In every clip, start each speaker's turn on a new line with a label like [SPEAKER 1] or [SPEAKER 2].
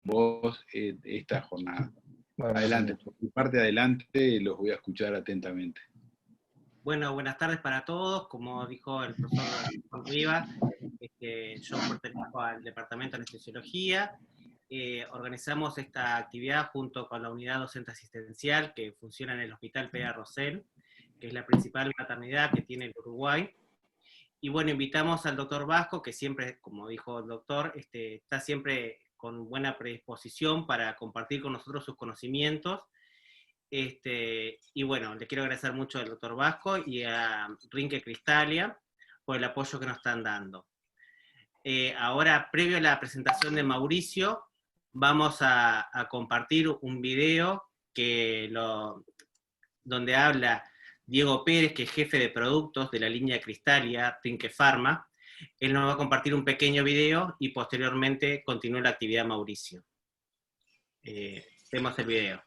[SPEAKER 1] vos esta jornada.
[SPEAKER 2] Bueno,
[SPEAKER 1] Adelante, por mi parte adelante, los voy a escuchar atentamente.
[SPEAKER 3] Bueno, buenas tardes para todos. Como dijo el profesor Juan Rivas, yo pertenezco al Departamento de Anestesiología. Organizamos esta actividad junto con la unidad docente asistencial que funciona en el Hospital Pega Rosell, que es la principal maternidad que tiene el Uruguay. Y bueno, invitamos al doctor Vasco, que siempre, como dijo el doctor, está siempre con buena predisposición para compartir con nosotros sus conocimientos. Y bueno, le quiero agradecer mucho al doctor Vasco y a Rinque Cristalia por el apoyo que nos están dando. Ahora, previo a la presentación de Mauricio, vamos a compartir un video donde habla Diego Pérez, que es jefe de productos de la línea Cristalia, Rinque Pharma. Él nos va a compartir un pequeño video y posteriormente continúa la actividad Mauricio. Vemos el video.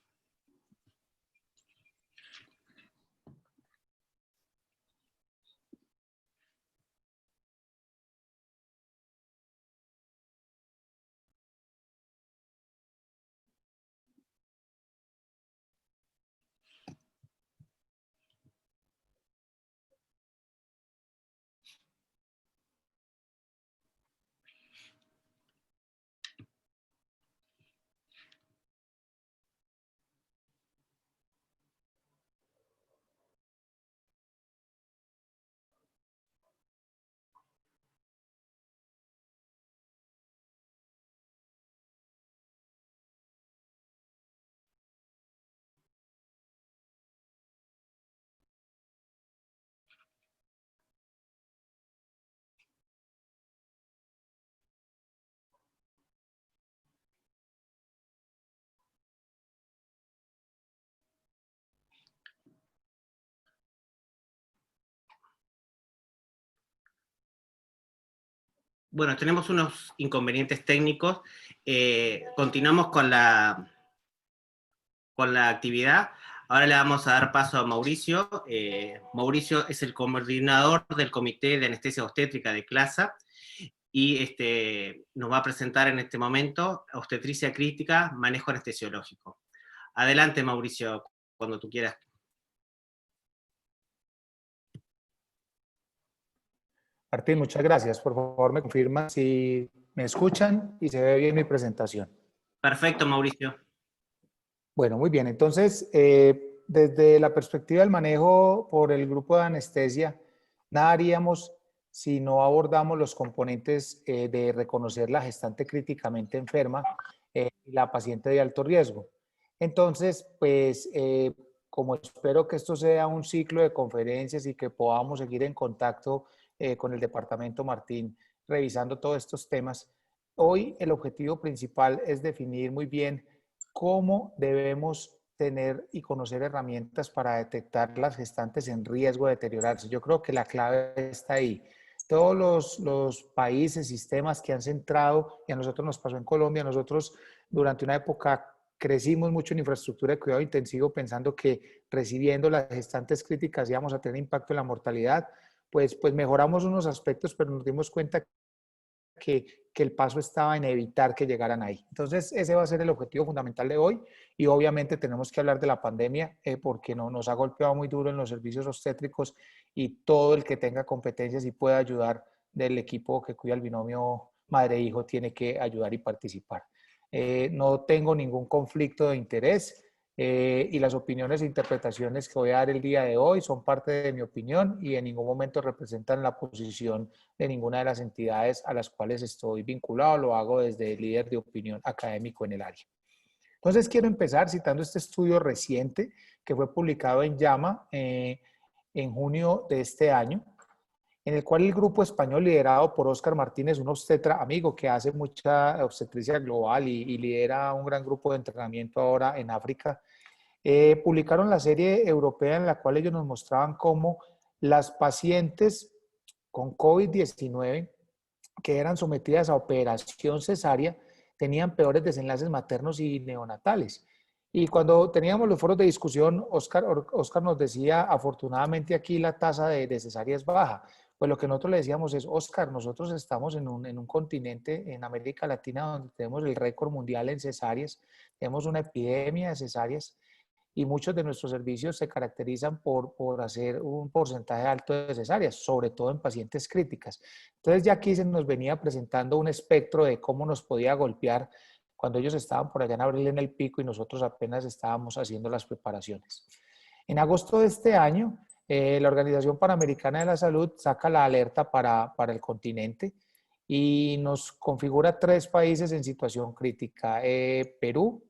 [SPEAKER 3] Bueno, tenemos unos inconvenientes técnicos. Continuamos con la actividad. Ahora le vamos a dar paso a Mauricio. Mauricio es el coordinador del Comité de Anestesia Obstétrica de CLASA y nos va a presentar en este momento obstetricia crítica, manejo anestesiológico. Adelante, Mauricio, cuando tú quieras.
[SPEAKER 2] Martín, muchas gracias. Por favor, me confirman si me escuchan y se ve bien mi presentación.
[SPEAKER 3] Perfecto, Mauricio.
[SPEAKER 2] Bueno, muy bien. Entonces, desde la perspectiva del manejo por el grupo de anestesia, nada haríamos si no abordamos los componentes de reconocer la gestante críticamente enferma y la paciente de alto riesgo. Entonces, pues, como espero que esto sea un ciclo de conferencias y que podamos seguir en contacto con el departamento Martín, revisando todos estos temas, hoy el objetivo principal es definir muy bien cómo debemos tener y conocer herramientas para detectar las gestantes en riesgo de deteriorarse. Yo creo que la clave está ahí. Todos los países, sistemas que han centrado, y a nosotros nos pasó en Colombia, nosotros durante una época crecimos mucho en infraestructura de cuidado intensivo pensando que recibiendo las gestantes críticas íbamos a tener impacto en la mortalidad, pues mejoramos unos aspectos, pero nos dimos cuenta que el paso estaba en evitar que llegaran ahí. Entonces, ese va a ser el objetivo fundamental de hoy y obviamente tenemos que hablar de la pandemia porque nos ha golpeado muy duro en los servicios obstétricos y todo el que tenga competencias y pueda ayudar del equipo que cuida el binomio madre-hijo tiene que ayudar y participar. No tengo ningún conflicto de interés. Y las opiniones e interpretaciones que voy a dar el día de hoy son parte de mi opinión y en ningún momento representan la posición de ninguna de las entidades a las cuales estoy vinculado, lo hago desde líder de opinión académico en el área. Entonces quiero empezar citando este estudio reciente que fue publicado en JAMA en junio de este año, en el cual el grupo español liderado por Óscar Martínez, un obstetra amigo que hace mucha obstetricia global y lidera un gran grupo de entrenamiento ahora en África, publicaron la serie europea en la cual ellos nos mostraban cómo las pacientes con COVID-19 que eran sometidas a operación cesárea tenían peores desenlaces maternos y neonatales. Y cuando teníamos los foros de discusión, Óscar nos decía, afortunadamente aquí la tasa de cesárea es baja. pues lo que nosotros le decíamos es, Oscar, nosotros estamos en un continente, en América Latina, donde tenemos el récord mundial en cesáreas, tenemos una epidemia de cesáreas, y muchos de nuestros servicios se caracterizan por hacer un porcentaje alto de cesáreas, sobre todo en pacientes críticas. Entonces ya aquí se nos venía presentando un espectro de cómo nos podía golpear cuando ellos estaban por allá en abril en el pico y nosotros apenas estábamos haciendo las preparaciones. En agosto de este año, la Organización Panamericana de la Salud saca la alerta para el continente y nos configura 3 países en situación crítica, Perú,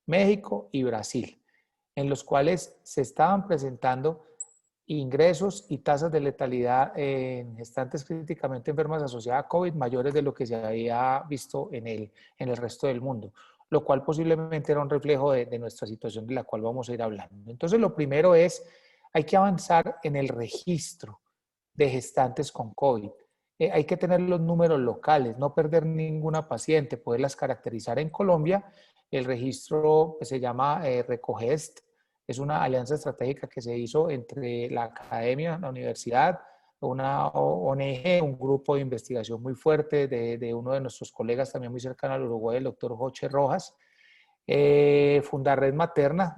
[SPEAKER 2] México y Brasil, en los cuales se estaban presentando ingresos y tasas de letalidad en gestantes críticamente enfermas asociadas a COVID mayores de lo que se había visto en el resto del mundo, lo cual posiblemente era un reflejo de nuestra situación de la cual vamos a ir hablando. Entonces, lo primero es, hay que avanzar en el registro de gestantes con COVID. Hay que tener los números locales, no perder ninguna paciente, poderlas caracterizar. En Colombia, el registro pues, se llama Recogest. Es una alianza estratégica que se hizo entre la academia, la universidad, una ONG, un grupo de investigación muy fuerte de uno de nuestros colegas también muy cercano al Uruguay, el doctor Joche Rojas, Fundarred Materna,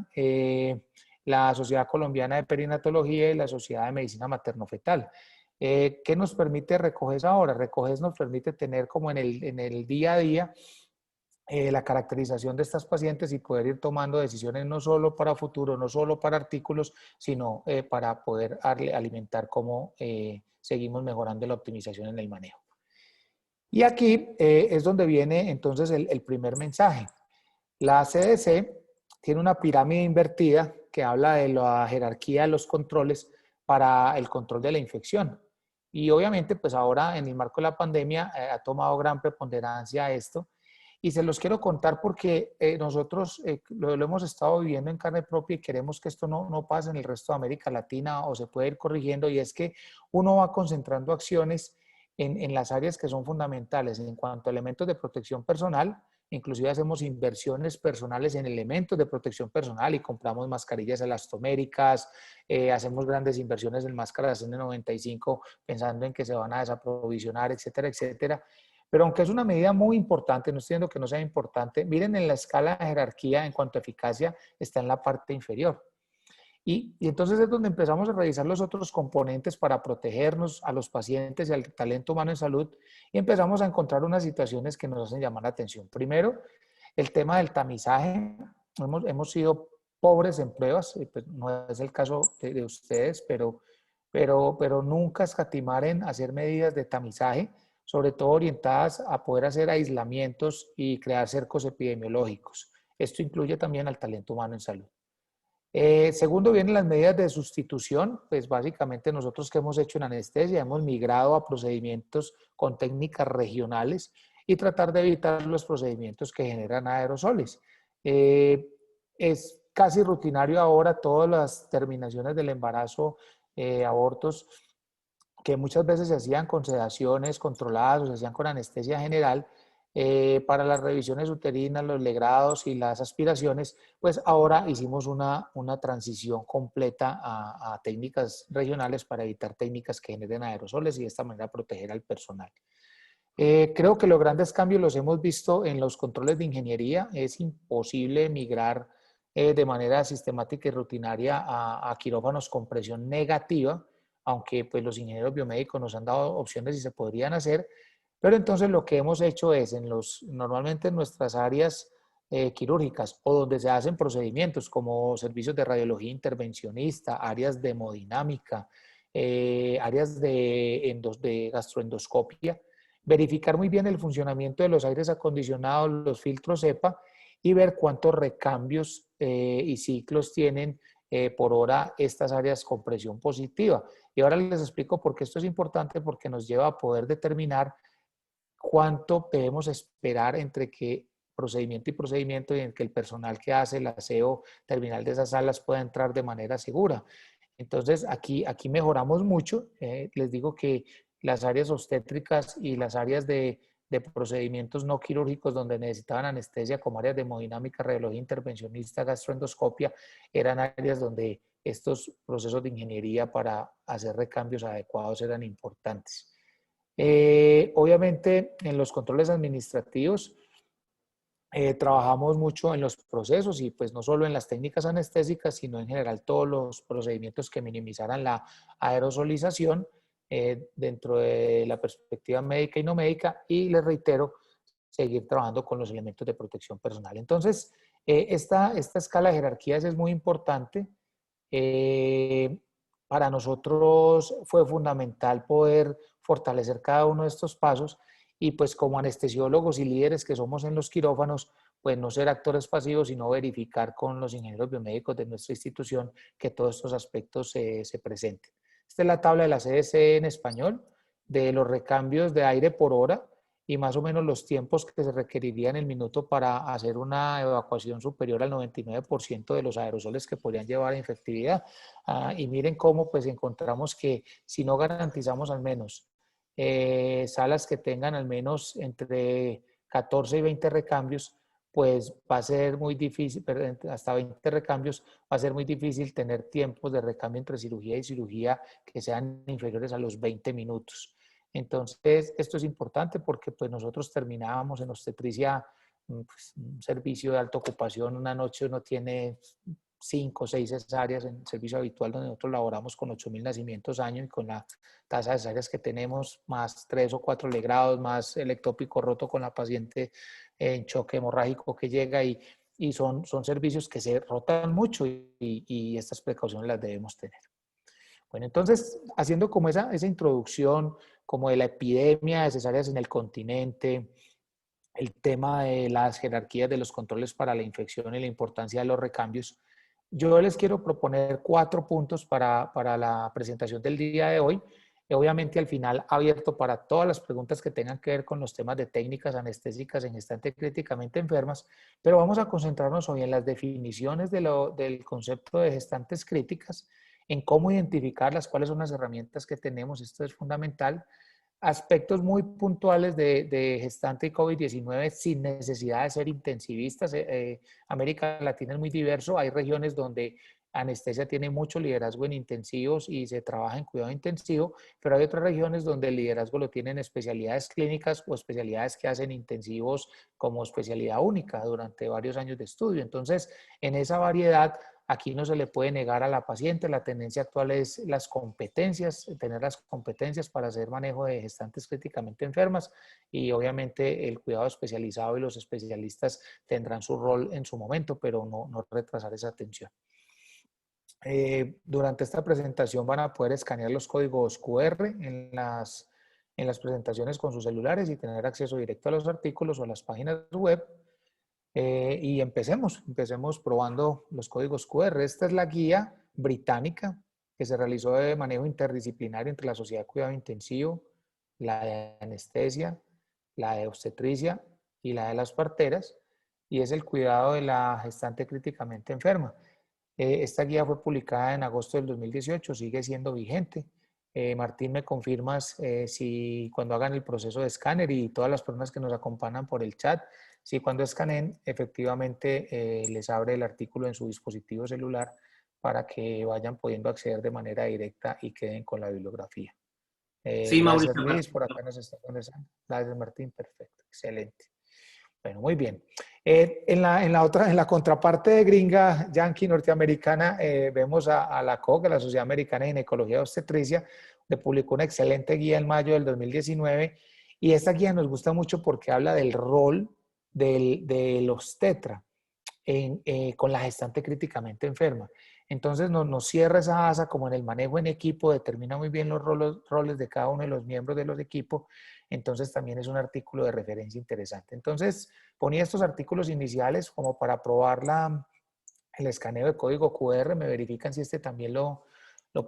[SPEAKER 2] la Sociedad Colombiana de Perinatología y la Sociedad de Medicina Materno-Fetal. ¿Qué nos permite Recoges ahora? Recoges nos permite tener como en el día a día la caracterización de estas pacientes y poder ir tomando decisiones no solo para futuro, no solo para artículos, sino para poder alimentar cómo seguimos mejorando la optimización en el manejo. Y aquí es donde viene entonces el primer mensaje. La CDC tiene una pirámide invertida que habla de la jerarquía de los controles para el control de la infección. Y obviamente, pues ahora en el marco de la pandemia ha tomado gran preponderancia esto. Y se los quiero contar porque nosotros lo hemos estado viviendo en carne propia y queremos que esto no pase en el resto de América Latina o se puede ir corrigiendo. Y es que uno va concentrando acciones en las áreas que son fundamentales en cuanto a elementos de protección personal. Inclusive hacemos inversiones personales en elementos de protección personal y compramos mascarillas elastoméricas, hacemos grandes inversiones en máscaras N95 pensando en que se van a desaprovisionar, etcétera, etcétera. Pero aunque es una medida muy importante, no estoy diciendo que no sea importante, miren en la escala de jerarquía en cuanto a eficacia está en la parte inferior. Y entonces es donde empezamos a revisar los otros componentes para protegernos a los pacientes y al talento humano en salud y empezamos a encontrar unas situaciones que nos hacen llamar la atención. Primero, el tema del tamizaje. Hemos sido pobres en pruebas, pues no es el caso de ustedes, pero nunca escatimar en hacer medidas de tamizaje, sobre todo orientadas a poder hacer aislamientos y crear cercos epidemiológicos. Esto incluye también al talento humano en salud. Segundo, vienen las medidas de sustitución, pues básicamente nosotros que hemos hecho en anestesia hemos migrado a procedimientos con técnicas regionales y tratar de evitar los procedimientos que generan aerosoles. Es casi rutinario ahora todas las terminaciones del embarazo, abortos, que muchas veces se hacían con sedaciones controladas o se hacían con anestesia general, para las revisiones uterinas, los legrados y las aspiraciones, pues ahora hicimos una transición completa a técnicas regionales para evitar técnicas que generen aerosoles y de esta manera proteger al personal. Creo que los grandes cambios los hemos visto en los controles de ingeniería. Es imposible migrar de manera sistemática y rutinaria a quirófanos con presión negativa, aunque pues, los ingenieros biomédicos nos han dado opciones y se podrían hacer. Pero entonces lo que hemos hecho es, normalmente en nuestras áreas quirúrgicas o donde se hacen procedimientos como servicios de radiología intervencionista, áreas de hemodinámica, áreas de gastroendoscopia, verificar muy bien el funcionamiento de los aires acondicionados, los filtros EPA y ver cuántos recambios y ciclos tienen por hora estas áreas con presión positiva. Y ahora les explico por qué esto es importante, porque nos lleva a poder determinar cuánto debemos esperar entre que procedimiento y procedimiento y en que el personal que hace el aseo terminal de esas salas pueda entrar de manera segura. Entonces, aquí mejoramos mucho. Les digo que las áreas obstétricas y las áreas de procedimientos no quirúrgicos donde necesitaban anestesia, como áreas de hemodinámica, radiología intervencionista, gastroendoscopia, eran áreas donde estos procesos de ingeniería para hacer recambios adecuados eran importantes. Obviamente, en los controles administrativos, trabajamos mucho en los procesos y pues no solo en las técnicas anestésicas, sino en general todos los procedimientos que minimizaran la aerosolización dentro de la perspectiva médica y no médica, y les reitero, seguir trabajando con los elementos de protección personal. Entonces, esta escala de jerarquías es muy importante. Para nosotros fue fundamental poder fortalecer cada uno de estos pasos y pues como anestesiólogos y líderes que somos en los quirófanos, pues no ser actores pasivos, sino verificar con los ingenieros biomédicos de nuestra institución que todos estos aspectos se presenten. Esta es la tabla de la CDC en español, de los recambios de aire por hora y más o menos los tiempos que se requerirían en el minuto para hacer una evacuación superior al 99% de los aerosoles que podrían llevar a infectividad. Y miren cómo pues encontramos que si no garantizamos al menos salas que tengan al menos entre 14 y 20 recambios, pues va a ser muy difícil, hasta 20 recambios, va a ser muy difícil tener tiempos de recambio entre cirugía y cirugía que sean inferiores a los 20 minutos. Entonces, esto es importante porque pues, nosotros terminábamos en obstetricia pues, un servicio de alta ocupación. Una noche uno tiene 5 o 6 cesáreas en el servicio habitual donde nosotros laboramos con 8.000 nacimientos año y con la tasa de cesáreas que tenemos, más 3 o 4 legrados, más el ectópico roto con la paciente en choque hemorrágico que llega y son servicios que se rotan mucho y estas precauciones las debemos tener. Bueno, entonces, haciendo como esa introducción, como de la epidemia de cesáreas en el continente, el tema de las jerarquías de los controles para la infección y la importancia de los recambios, yo les quiero proponer 4 puntos para la presentación del día de hoy. Obviamente al final abierto para todas las preguntas que tengan que ver con los temas de técnicas anestésicas en gestantes críticamente enfermas, pero vamos a concentrarnos hoy en las definiciones del concepto de gestantes críticas, en cómo identificarlas, cuáles son las herramientas que tenemos, esto es fundamental, aspectos muy puntuales de gestante y COVID-19 sin necesidad de ser intensivistas. América Latina es muy diverso, hay regiones donde anestesia tiene mucho liderazgo en intensivos y se trabaja en cuidado intensivo, pero hay otras regiones donde el liderazgo lo tienen especialidades clínicas o especialidades que hacen intensivos como especialidad única durante varios años de estudio. Entonces, en esa variedad, aquí no se le puede negar a la paciente. La tendencia actual es las competencias, tener las competencias para hacer manejo de gestantes críticamente enfermas y obviamente el cuidado especializado y los especialistas tendrán su rol en su momento, pero no retrasar esa atención. Durante esta presentación van a poder escanear los códigos QR en las presentaciones con sus celulares y tener acceso directo a los artículos o a las páginas web. Y empecemos probando los códigos QR. Esta es la guía británica que se realizó de manejo interdisciplinario entre la Sociedad de Cuidado Intensivo, la de Anestesia, la de Obstetricia y la de las parteras, y es el cuidado de la gestante críticamente enferma. Esta guía fue publicada en agosto del 2018, sigue siendo vigente. Martín, ¿me confirmas si cuando hagan el proceso de escáner y todas las personas que nos acompañan por el chat, si cuando escaneen efectivamente les abre el artículo en su dispositivo celular para que vayan pudiendo acceder de manera directa y queden con la bibliografía?
[SPEAKER 3] Sí,
[SPEAKER 2] Gracias
[SPEAKER 3] Mauricio.
[SPEAKER 2] Luis, por acá nos está contestando. Gracias Martín, perfecto, excelente. Bueno, muy bien. En la contraparte de gringa, yankee, norteamericana, vemos a la COG, la Sociedad Americana de Ginecología y Obstetricia, que publicó una excelente guía en mayo del 2019, y esta guía nos gusta mucho porque habla del rol del obstetra con la gestante críticamente enferma. Entonces nos cierra esa asa como en el manejo en equipo, determina muy bien los roles de cada uno de los miembros de los equipos. Entonces también es un artículo de referencia interesante. Entonces ponía estos artículos iniciales como para probar el escaneo de código QR, me verifican si este también lo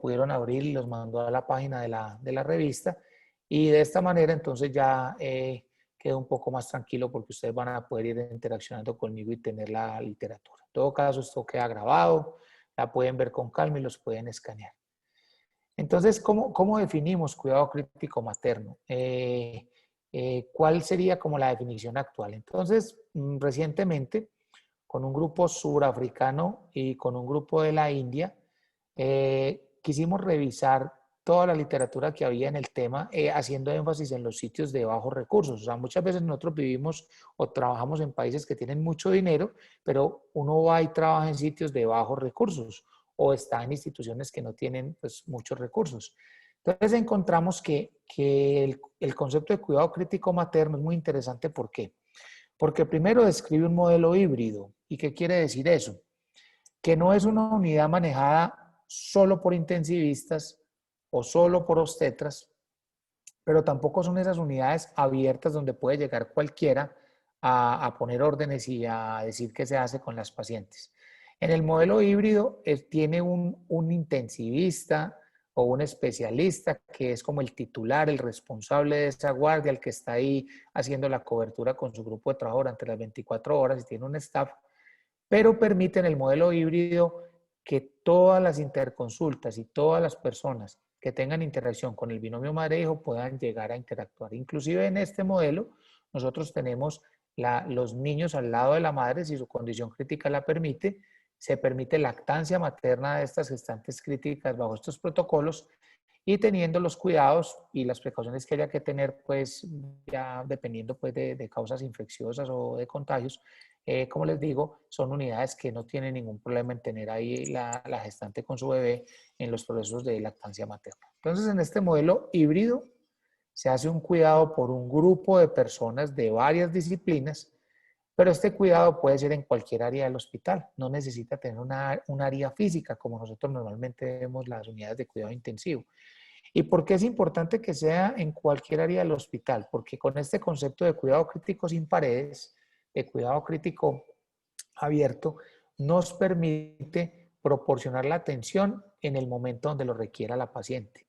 [SPEAKER 2] pudieron abrir y los mandó a la página de la revista. Y de esta manera entonces ya quedo un poco más tranquilo porque ustedes van a poder ir interaccionando conmigo y tener la literatura. En todo caso, esto queda grabado, la pueden ver con calma y los pueden escanear. Entonces, ¿cómo definimos cuidado crítico materno? ¿Cuál sería como la definición actual? Entonces, recientemente, con un grupo surafricano y con un grupo de la India, quisimos revisar toda la literatura que había en el tema, haciendo énfasis en los sitios de bajos recursos. O sea, muchas veces nosotros vivimos o trabajamos en países que tienen mucho dinero, pero uno va y trabaja en sitios de bajos recursos o está en instituciones que no tienen pues, muchos recursos. Entonces encontramos que el concepto de cuidado crítico materno es muy interesante. ¿Por qué? Porque primero describe un modelo híbrido. ¿Y qué quiere decir eso? Que no es una unidad manejada solo por intensivistas o solo por obstetras, pero tampoco son esas unidades abiertas donde puede llegar cualquiera a poner órdenes y a decir qué se hace con las pacientes. En el modelo híbrido tiene un intensivista o un especialista que es como el titular, el responsable de esa guardia, el que está ahí haciendo la cobertura con su grupo de trabajo durante las 24 horas y tiene un staff, pero permite en el modelo híbrido que todas las interconsultas y todas las personas que tengan interacción con el binomio madre-hijo puedan llegar a interactuar. Inclusive en este modelo nosotros tenemos los niños al lado de la madre, si su condición crítica la permite, se permite lactancia materna de estas gestantes críticas bajo estos protocolos y teniendo los cuidados y las precauciones que haya que tener, pues ya dependiendo pues de causas infecciosas o de contagios, como les digo, son unidades que no tienen ningún problema en tener ahí la gestante con su bebé en los procesos de lactancia materna. Entonces, en este modelo híbrido se hace un cuidado por un grupo de personas de varias disciplinas, pero este cuidado puede ser en cualquier área del hospital. No necesita tener un área física como nosotros normalmente vemos las unidades de cuidado intensivo. ¿Y por qué es importante que sea en cualquier área del hospital? Porque con este concepto de cuidado crítico sin paredes, de cuidado crítico abierto, nos permite proporcionar la atención en el momento donde lo requiera la paciente,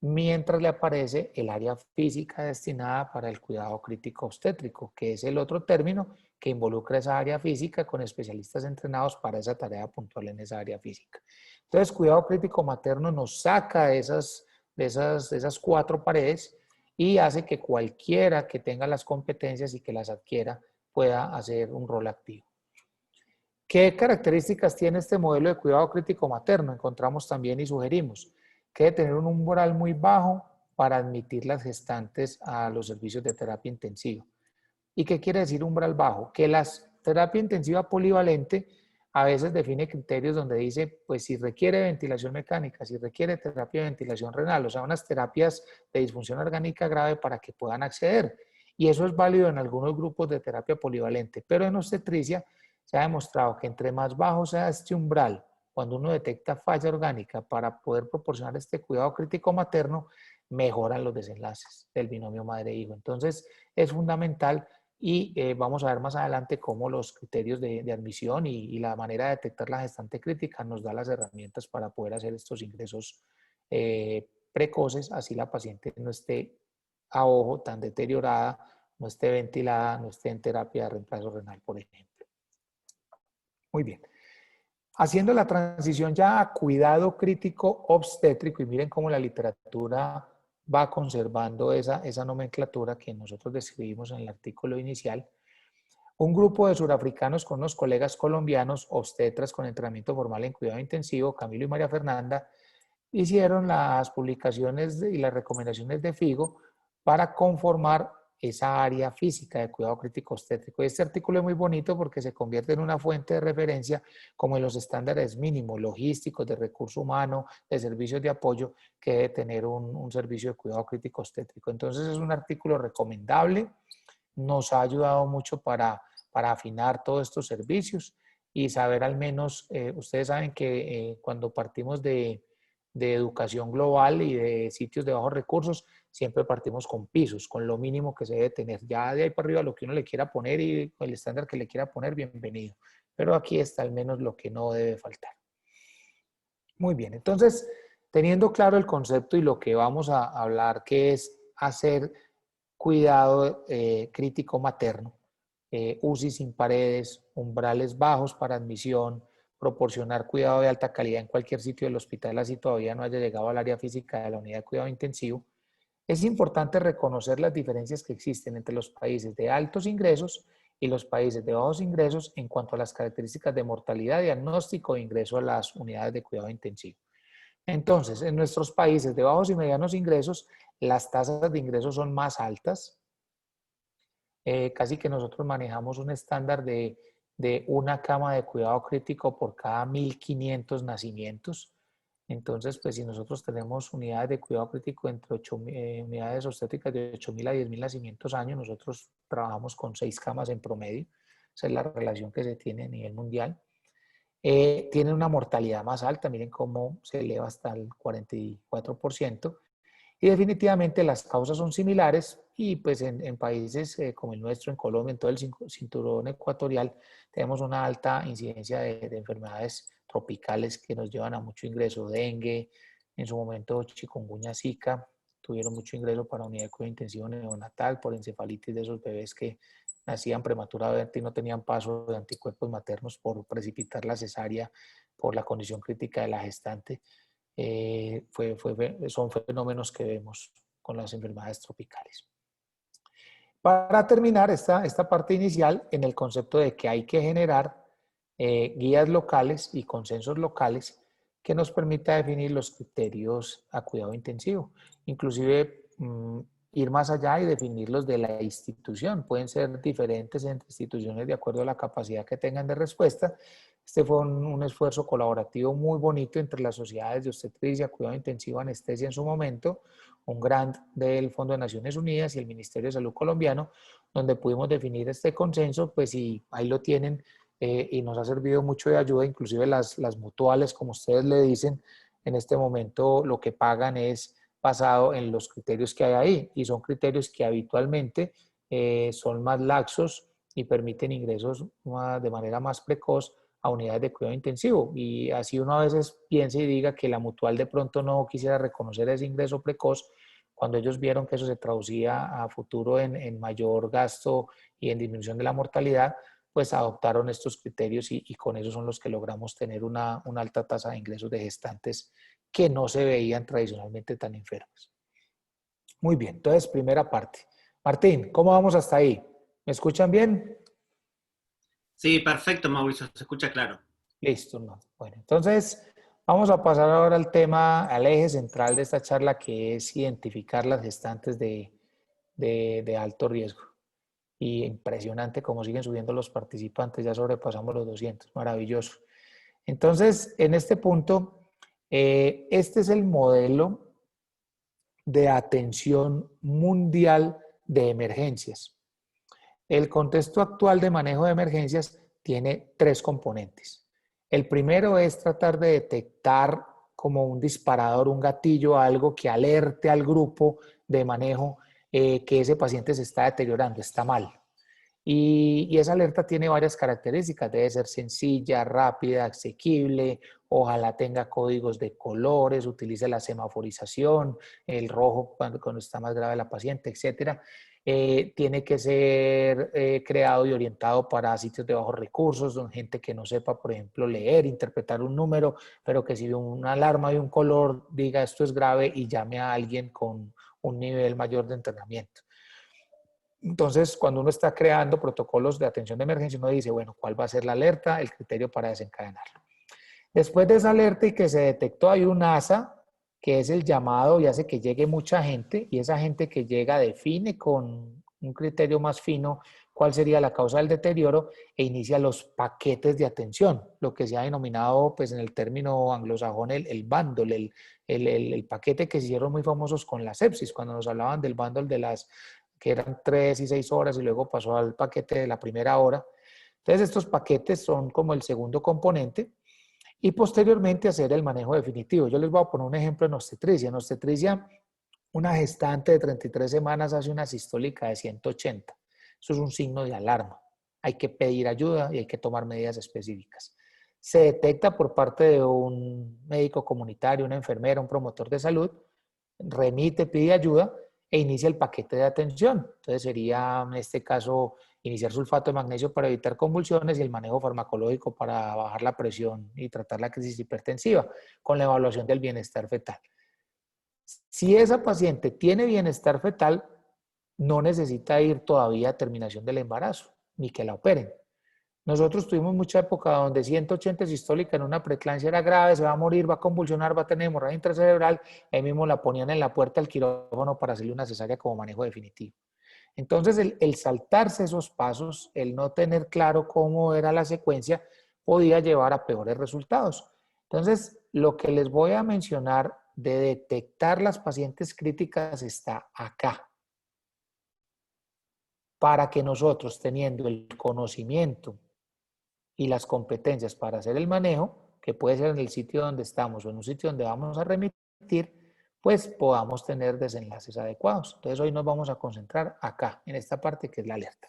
[SPEAKER 2] mientras le aparece el área física destinada para el cuidado crítico obstétrico, que es el otro término que involucra esa área física con especialistas entrenados para esa tarea puntual en esa área física. Entonces, cuidado crítico materno nos saca de esas cuatro paredes y hace que cualquiera que tenga las competencias y que las adquiera pueda hacer un rol activo. ¿Qué características tiene este modelo de cuidado crítico materno? Encontramos también y sugerimos que debe tener un umbral muy bajo para admitir las gestantes a los servicios de terapia intensiva. ¿Y qué quiere decir umbral bajo? Que la terapia intensiva polivalente a veces define criterios donde dice, pues si requiere ventilación mecánica, si requiere terapia de ventilación renal, o sea, unas terapias de disfunción orgánica grave para que puedan acceder. Y eso es válido en algunos grupos de terapia polivalente, pero en obstetricia se ha demostrado que entre más bajo sea este umbral, cuando uno detecta falla orgánica para poder proporcionar este cuidado crítico materno, mejoran los desenlaces del binomio madre-hijo. Entonces, es fundamental y vamos a ver más adelante cómo los criterios de admisión y la manera de detectar la gestante crítica nos da las herramientas para poder hacer estos ingresos precoces, así la paciente no esté a ojo tan deteriorada, no esté ventilada, no esté en terapia de reemplazo renal, por ejemplo. Muy bien. Haciendo la transición ya a cuidado crítico obstétrico, y miren cómo la literatura va conservando esa nomenclatura que nosotros describimos en el artículo inicial. Un grupo de surafricanos con unos colegas colombianos, obstetras con entrenamiento formal en cuidado intensivo, Camilo y María Fernanda, hicieron las publicaciones y las recomendaciones de FIGO para conformar esa área física de cuidado crítico obstétrico. Este artículo es muy bonito porque se convierte en una fuente de referencia como en los estándares mínimos logísticos de recurso humano, de servicios de apoyo que debe tener un servicio de cuidado crítico obstétrico. Entonces es un artículo recomendable, nos ha ayudado mucho para afinar todos estos servicios y saber al menos, ustedes saben que cuando partimos de educación global y de sitios de bajos recursos, siempre partimos con pisos, con lo mínimo que se debe tener. Ya de ahí para arriba lo que uno le quiera poner y el estándar que le quiera poner, bienvenido. Pero aquí está al menos lo que no debe faltar. Muy bien, entonces, teniendo claro el concepto y lo que vamos a hablar, que es hacer cuidado crítico materno, UCI sin paredes, umbrales bajos para admisión, proporcionar cuidado de alta calidad en cualquier sitio del hospital, así todavía no haya llegado al área física de la unidad de cuidado intensivo. Es importante reconocer las diferencias que existen entre los países de altos ingresos y los países de bajos ingresos en cuanto a las características de mortalidad, diagnóstico e ingreso a las unidades de cuidado intensivo. Entonces, en nuestros países de bajos y medianos ingresos, las tasas de ingresos son más altas. Casi que nosotros manejamos un estándar de una cama de cuidado crítico por cada 1.500 nacimientos. Entonces, pues si nosotros tenemos unidades de cuidado crítico entre unidades obstétricas de 8.000 a 10.000 nacimientos año, nosotros trabajamos con 6 camas en promedio. Esa es la relación que se tiene a nivel mundial. Tienen una mortalidad más alta, miren cómo se eleva hasta el 44%. Y definitivamente las causas son similares y pues en países como el nuestro, en Colombia, en todo el cinturón ecuatorial, tenemos una alta incidencia de enfermedades tropicales que nos llevan a mucho ingreso. Dengue, en su momento chikungunya, zika, tuvieron mucho ingreso para unidad de cuidado intensivo neonatal por encefalitis de esos bebés que nacían prematuramente y no tenían paso de anticuerpos maternos por precipitar la cesárea por la condición crítica de la gestante. Son fenómenos que vemos con las enfermedades tropicales. Para terminar esta parte inicial, en el concepto de que hay que generar guías locales y consensos locales que nos permita definir los criterios a cuidado intensivo. Inclusive ir más allá y definirlos de la institución. Pueden ser diferentes entre instituciones de acuerdo a la capacidad que tengan de respuesta. Este fue un esfuerzo colaborativo muy bonito entre las sociedades de obstetricia, cuidado intensivo, anestesia en su momento, un grant del Fondo de Naciones Unidas y el Ministerio de Salud colombiano, donde pudimos definir este consenso, pues y ahí lo tienen, y nos ha servido mucho de ayuda, inclusive las mutuales, como ustedes le dicen, en este momento lo que pagan es basado en los criterios que hay ahí, y son criterios que habitualmente son más laxos y permiten ingresos de manera más precoz a unidades de cuidado intensivo. Y así uno a veces piensa y diga que la mutual de pronto no quisiera reconocer ese ingreso precoz, cuando ellos vieron que eso se traducía a futuro en mayor gasto y en disminución de la mortalidad, pues adoptaron estos criterios y con eso son los que logramos tener una alta tasa de ingresos de gestantes que no se veían tradicionalmente tan enfermas. Muy bien, entonces primera parte. Martín, ¿cómo vamos hasta ahí? ¿Me escuchan bien?
[SPEAKER 3] Sí, perfecto, Mauricio, se escucha claro.
[SPEAKER 2] Listo, no. Bueno, entonces vamos a pasar ahora al tema, al eje central de esta charla, que es identificar las gestantes de alto riesgo. Y impresionante cómo siguen subiendo los participantes, ya sobrepasamos los 200, maravilloso. Entonces, en este punto, este es el modelo de atención mundial de emergencias. El contexto actual de manejo de emergencias tiene 3 componentes. El primero es tratar de detectar como un disparador, un gatillo, algo que alerte al grupo de manejo que ese paciente se está deteriorando, está mal. Y esa alerta tiene varias características. Debe ser sencilla, rápida, asequible, ojalá tenga códigos de colores, utilice la semaforización, el rojo cuando está más grave la paciente, etc. Tiene que ser creado y orientado para sitios de bajos recursos, donde gente que no sepa, por ejemplo, leer, interpretar un número, pero que si una alarma de un color diga esto es grave y llame a alguien con un nivel mayor de entrenamiento. Entonces, cuando uno está creando protocolos de atención de emergencia, uno dice, bueno, ¿cuál va a ser la alerta? El criterio para desencadenarlo. Después de esa alerta y que se detectó, hay un ASA, que es el llamado y hace que llegue mucha gente, y esa gente que llega define con un criterio más fino cuál sería la causa del deterioro e inicia los paquetes de atención, lo que se ha denominado pues en el término anglosajón el bundle, el paquete que se hicieron muy famosos con la sepsis, cuando nos hablaban del bundle de las que eran 3 y 6 horas y luego pasó al paquete de la primera hora. Entonces estos paquetes son como el segundo componente y posteriormente hacer el manejo definitivo. Yo les voy a poner un ejemplo en obstetricia. En obstetricia, una gestante de 33 semanas hace una sistólica de 180. Eso es un signo de alarma. Hay que pedir ayuda y hay que tomar medidas específicas. Se detecta por parte de un médico comunitario, una enfermera, un promotor de salud, remite, pide ayuda e inicia el paquete de atención. Entonces sería, en este caso, iniciar sulfato de magnesio para evitar convulsiones y el manejo farmacológico para bajar la presión y tratar la crisis hipertensiva con la evaluación del bienestar fetal. Si esa paciente tiene bienestar fetal, no necesita ir todavía a terminación del embarazo, ni que la operen. Nosotros tuvimos mucha época donde 180 sistólica en una preeclampsia era grave, se va a morir, va a convulsionar, va a tener hemorragia intracerebral, ahí mismo la ponían en la puerta del quirófano para hacerle una cesárea como manejo definitivo. Entonces, el saltarse esos pasos, el no tener claro cómo era la secuencia, podía llevar a peores resultados. Entonces, lo que les voy a mencionar de detectar las pacientes críticas está acá. Para que nosotros, teniendo el conocimiento y las competencias para hacer el manejo, que puede ser en el sitio donde estamos o en un sitio donde vamos a remitir, pues podamos tener desenlaces adecuados. Entonces hoy nos vamos a concentrar acá, en esta parte que es la alerta.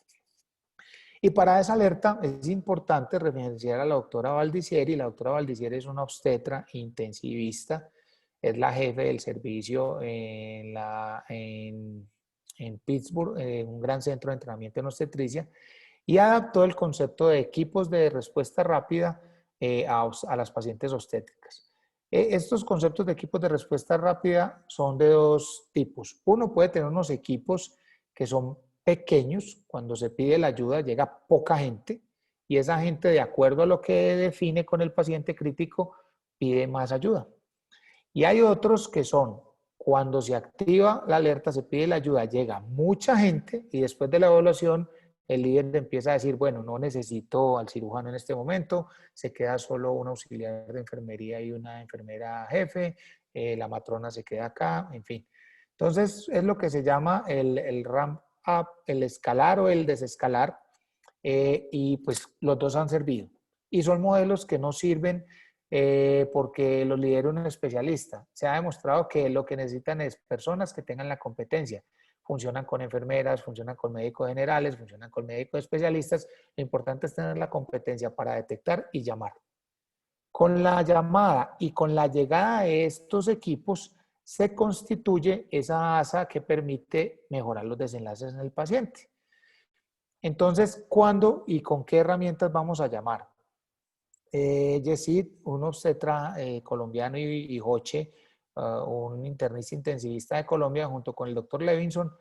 [SPEAKER 2] Y para esa alerta es importante referenciar a la doctora Valdicieri. La doctora Valdicieri es una obstetra intensivista, es la jefe del servicio en Pittsburgh, un gran centro de entrenamiento en obstetricia, y adaptó el concepto de equipos de respuesta rápida a las pacientes obstétricas. Estos conceptos de equipos de respuesta rápida son de dos tipos. Uno puede tener unos equipos que son pequeños, cuando se pide la ayuda llega poca gente y esa gente, de acuerdo a lo que define con el paciente crítico, pide más ayuda. Y hay otros que son, cuando se activa la alerta, se pide la ayuda, llega mucha gente y después de la evaluación el líder empieza a decir, bueno, no necesito al cirujano en este momento, se queda solo un auxiliar de enfermería y una enfermera jefe, la matrona se queda acá, en fin. Entonces es lo que se llama el ramp up, el escalar o el desescalar, y pues los dos han servido. Y son modelos que no sirven porque los lidera un especialista. Se ha demostrado que lo que necesitan es personas que tengan la competencia. Funcionan con enfermeras, funcionan con médicos generales, funcionan con médicos especialistas. Lo importante es tener la competencia para detectar y llamar. Con la llamada y con la llegada de estos equipos se constituye esa asa que permite mejorar los desenlaces en el paciente. Entonces, ¿cuándo y con qué herramientas vamos a llamar? Yesid, un obstetra colombiano, y Joche, un internista intensivista de Colombia, junto con el doctor Levinson,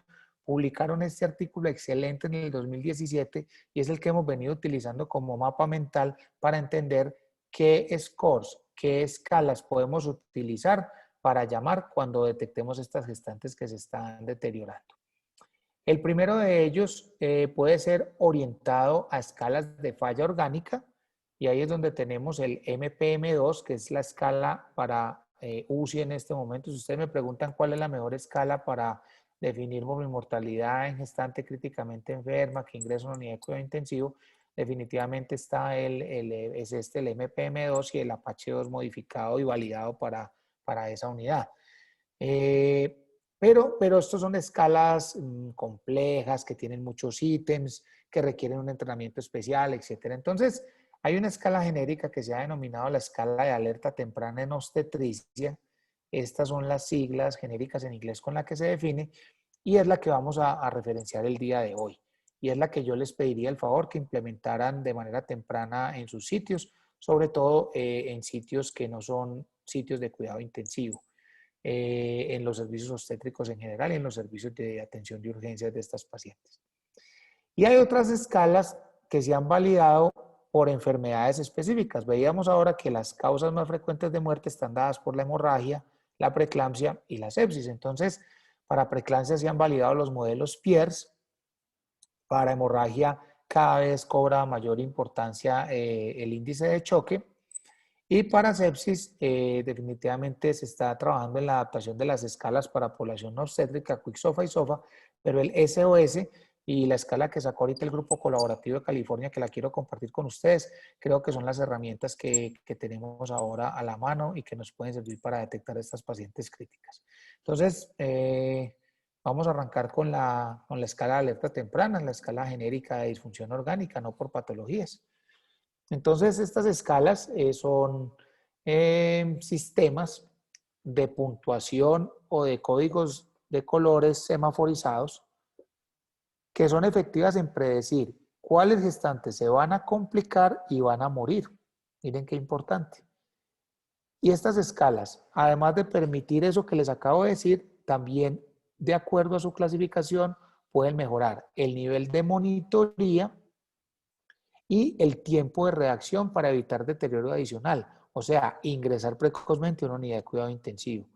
[SPEAKER 2] publicaron este artículo excelente en el 2017 y es el que hemos venido utilizando como mapa mental para entender qué scores, qué escalas podemos utilizar para llamar cuando detectemos estas gestantes que se están deteriorando. El primero de ellos puede ser orientado a escalas de falla orgánica, y ahí es donde tenemos el MPM2, que es la escala para UCI en este momento. Si ustedes me preguntan cuál es la mejor escala para definir morbimortalidad en gestante críticamente enferma que ingresa a una unidad de cuidado intensivo, definitivamente está el MPM2 y el Apache 2 modificado y validado para esa unidad. Pero estos son escalas complejas, que tienen muchos ítems, que requieren un entrenamiento especial, etc. Entonces, hay una escala genérica que se ha denominado la escala de alerta temprana en obstetricia. Estas son las siglas genéricas en inglés con la que se define y es la que vamos a referenciar el día de hoy. Y es la que yo les pediría el favor que implementaran de manera temprana en sus sitios, sobre todo en sitios que no son sitios de cuidado intensivo. En los servicios obstétricos en general y en los servicios de atención de urgencias de estas pacientes. Y hay otras escalas que se han validado por enfermedades específicas. Veíamos ahora que las causas más frecuentes de muerte están dadas por la hemorragia, la preeclampsia y la sepsis. Entonces, para preeclampsia se han validado los modelos Pierce. Para hemorragia cada vez cobra mayor importancia el índice de choque. Y para sepsis, definitivamente se está trabajando en la adaptación de las escalas para población obstétrica, QIC-SOFA y SOFA, pero el SOS y la escala que sacó ahorita el Grupo Colaborativo de California, que la quiero compartir con ustedes, creo que son las herramientas que tenemos ahora a la mano y que nos pueden servir para detectar estas pacientes críticas. Entonces, vamos a arrancar con la escala de alerta temprana, la escala genérica de disfunción orgánica, no por patologías. Entonces, estas escalas son sistemas de puntuación o de códigos de colores semaforizados que son efectivas en predecir cuáles gestantes se van a complicar y van a morir. Miren qué importante. Y estas escalas, además de permitir eso que les acabo de decir, también de acuerdo a su clasificación pueden mejorar el nivel de monitoría y el tiempo de reacción para evitar deterioro adicional, o sea, ingresar precozmente a una unidad de cuidado intensivo.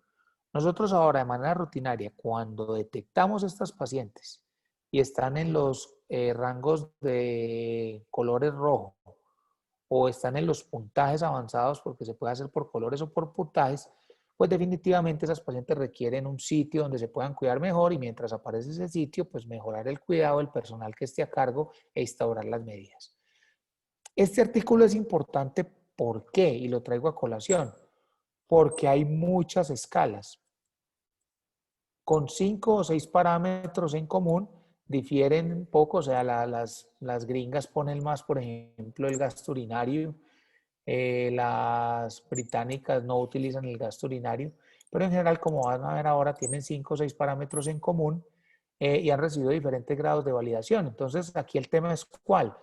[SPEAKER 2] Nosotros ahora de manera rutinaria, cuando detectamos estas pacientes y están en los rangos de colores rojo o están en los puntajes avanzados, porque se puede hacer por colores o por puntajes, pues definitivamente esas pacientes requieren un sitio donde se puedan cuidar mejor y mientras aparece ese sitio, pues mejorar el cuidado del personal que esté a cargo e instaurar las medidas. Este artículo es importante, ¿por qué? Y lo traigo a colación, porque hay muchas escalas. Con 5 o 6 parámetros en común, difieren un poco, o sea, las gringas ponen más, por ejemplo, el gasto urinario, las británicas no utilizan el gasto urinario, pero en general, como van a ver ahora, tienen 5 o 6 parámetros en común y han recibido diferentes grados de validación. Entonces, aquí el tema es cuál.